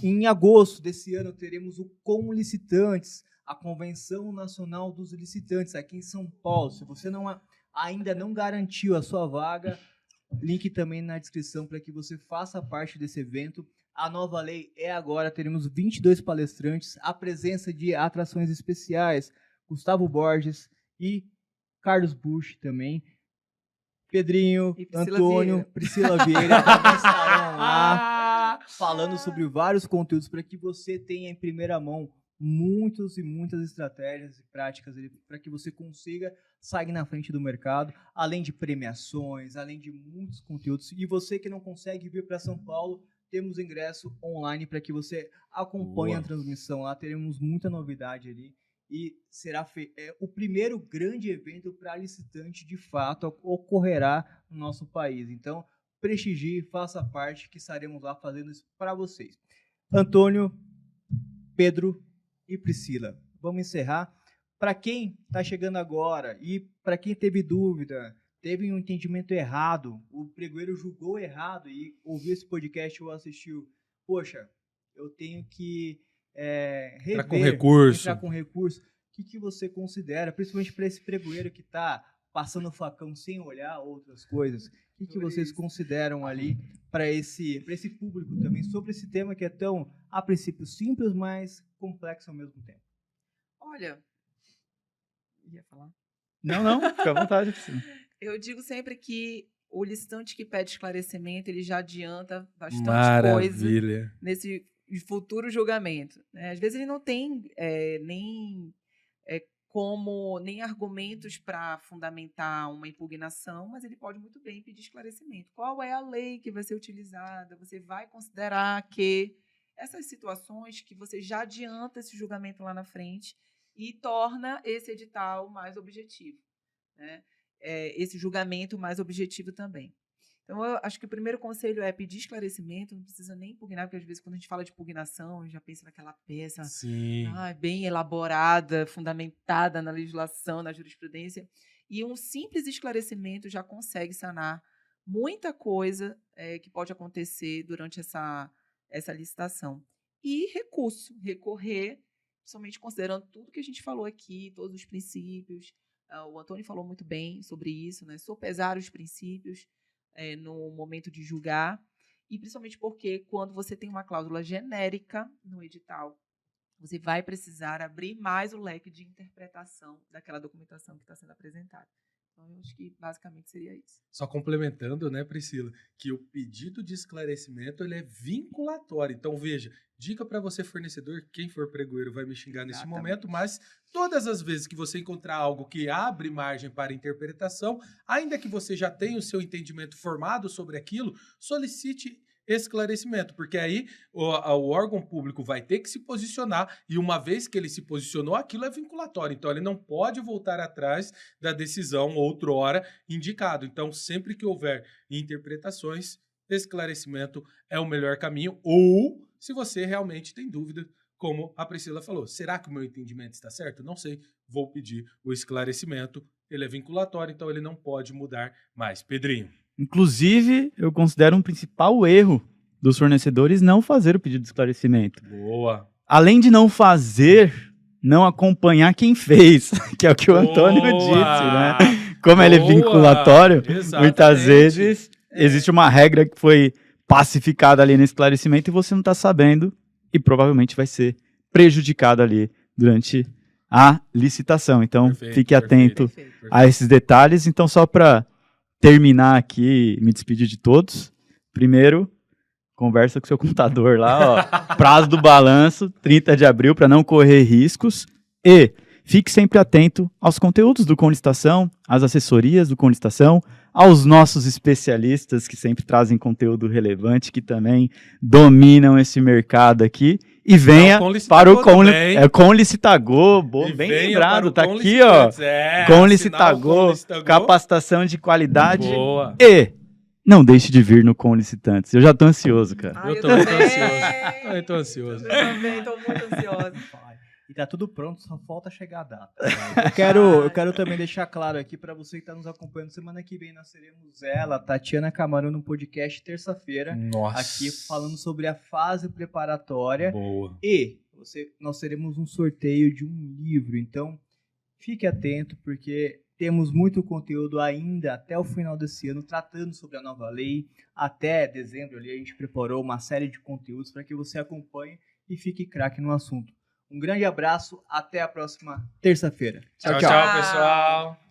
Em agosto desse ano teremos o Como Licitantes, a Convenção Nacional dos Licitantes, aqui em São Paulo. Se você ainda não garantiu a sua vaga, link também na descrição para que você faça parte desse evento. A nova lei é agora, teremos 22 palestrantes, a presença de atrações especiais, Gustavo Borges e Carlos Busch também, Pedrinho, E Priscila Antônio, Vieira. Priscila Vieira também estarão lá, falando sobre vários conteúdos para que você tenha em primeira mão muitas e muitas estratégias e práticas para que você consiga sair na frente do mercado, além de premiações, além de muitos conteúdos. E você que não consegue vir para São Paulo, temos ingresso online para que você acompanhe Boa. a transmissão lá. Teremos muita novidade ali e será o primeiro grande evento para licitante de fato ocorrerá no nosso país. Então, prestigie, faça parte, que estaremos lá fazendo isso para vocês. Antônio, Pedro e Priscila, vamos encerrar. Para quem está chegando agora e para quem teve dúvida, teve um entendimento errado, o pregoeiro julgou errado e ouviu esse podcast ou assistiu, poxa, eu tenho que rever, Entrar com recurso. entrar com recurso, o que você considera, principalmente para esse pregoeiro que está passando o facão sem olhar outras coisas? O que vocês consideram ali para esse público também, sobre esse tema que é tão, a princípio, simples, mas complexo ao mesmo tempo? Olha, ia falar? Não, fica à vontade. Eu digo sempre que o licitante que pede esclarecimento, ele já adianta bastante coisa Maravilha. nesse futuro julgamento, né? Às vezes ele não tem nem argumentos para fundamentar uma impugnação, mas ele pode muito bem pedir esclarecimento. Qual é a lei que vai ser utilizada? Você vai considerar que essas situações que você já adianta esse julgamento lá na frente e torna esse edital mais objetivo, né? Esse julgamento mais objetivo também. Então, eu acho que o primeiro conselho é pedir esclarecimento, não precisa nem impugnar, porque às vezes quando a gente fala de impugnação, já pensa naquela peça bem elaborada, fundamentada na legislação, na jurisprudência, e um simples esclarecimento já consegue sanar muita coisa que pode acontecer durante essa licitação. E recorrer, principalmente considerando tudo que a gente falou aqui, todos os princípios. O Antônio falou muito bem sobre isso, né? Sopesar os princípios no momento de julgar, e principalmente porque quando você tem uma cláusula genérica no edital, você vai precisar abrir mais o leque de interpretação daquela documentação que está sendo apresentada. Então, eu acho que basicamente seria isso. Só complementando, né, Priscila, que o pedido de esclarecimento ele é vinculatório. Então, veja, dica para você, fornecedor, quem for pregoeiro vai me xingar nesse momento, mas todas as vezes que você encontrar algo que abre margem para interpretação, ainda que você já tenha o seu entendimento formado sobre aquilo, solicite esclarecimento, porque aí o órgão público vai ter que se posicionar, e uma vez que ele se posicionou, aquilo é vinculatório, então ele não pode voltar atrás da decisão outrora indicado. Então, sempre que houver interpretações, esclarecimento é o melhor caminho, ou se você realmente tem dúvida, como a Priscila falou, será que o meu entendimento está certo? Não sei, vou pedir o esclarecimento, ele é vinculatório, então ele não pode mudar mais. Pedrinho. Inclusive, eu considero um principal erro dos fornecedores não fazer o pedido de esclarecimento. Boa. Além de não fazer, não acompanhar quem fez, que é o que o Antônio disse, né? Como ele é vinculatório, muitas vezes existe uma regra que foi pacificada ali no esclarecimento e você não está sabendo e provavelmente vai ser prejudicado ali durante a licitação. Então, fique atento a esses detalhes. Então, só para terminar aqui, me despedir de todos. Primeiro, conversa com o seu contador lá, ó. Prazo do balanço, 30 de abril, para não correr riscos. E fique sempre atento aos conteúdos do Conlicitação, às assessorias do Conlicitação, aos nossos especialistas que sempre trazem conteúdo relevante, que também dominam esse mercado aqui. E venha para o Conlicitagô, bem lembrado, tá aqui, ó. Conlicitagô, capacitação de qualidade. Boa. E não deixe de vir no Conlicitantes. Eu já tô ansioso, cara. Eu também tô ansioso. Eu tô ansioso. Eu também tô muito ansioso. E tá tudo pronto, só falta chegar a data. Eu quero também deixar claro aqui para você que está nos acompanhando, semana que vem nós teremos ela, Tatiana Camarão, no podcast terça-feira, aqui falando sobre a fase preparatória. Boa. E nós teremos um sorteio de um livro, então fique atento porque temos muito conteúdo ainda até o final desse ano, tratando sobre a nova lei. Até dezembro ali a gente preparou uma série de conteúdos para que você acompanhe e fique craque no assunto. Um grande abraço, até a próxima terça-feira. Tchau, pessoal.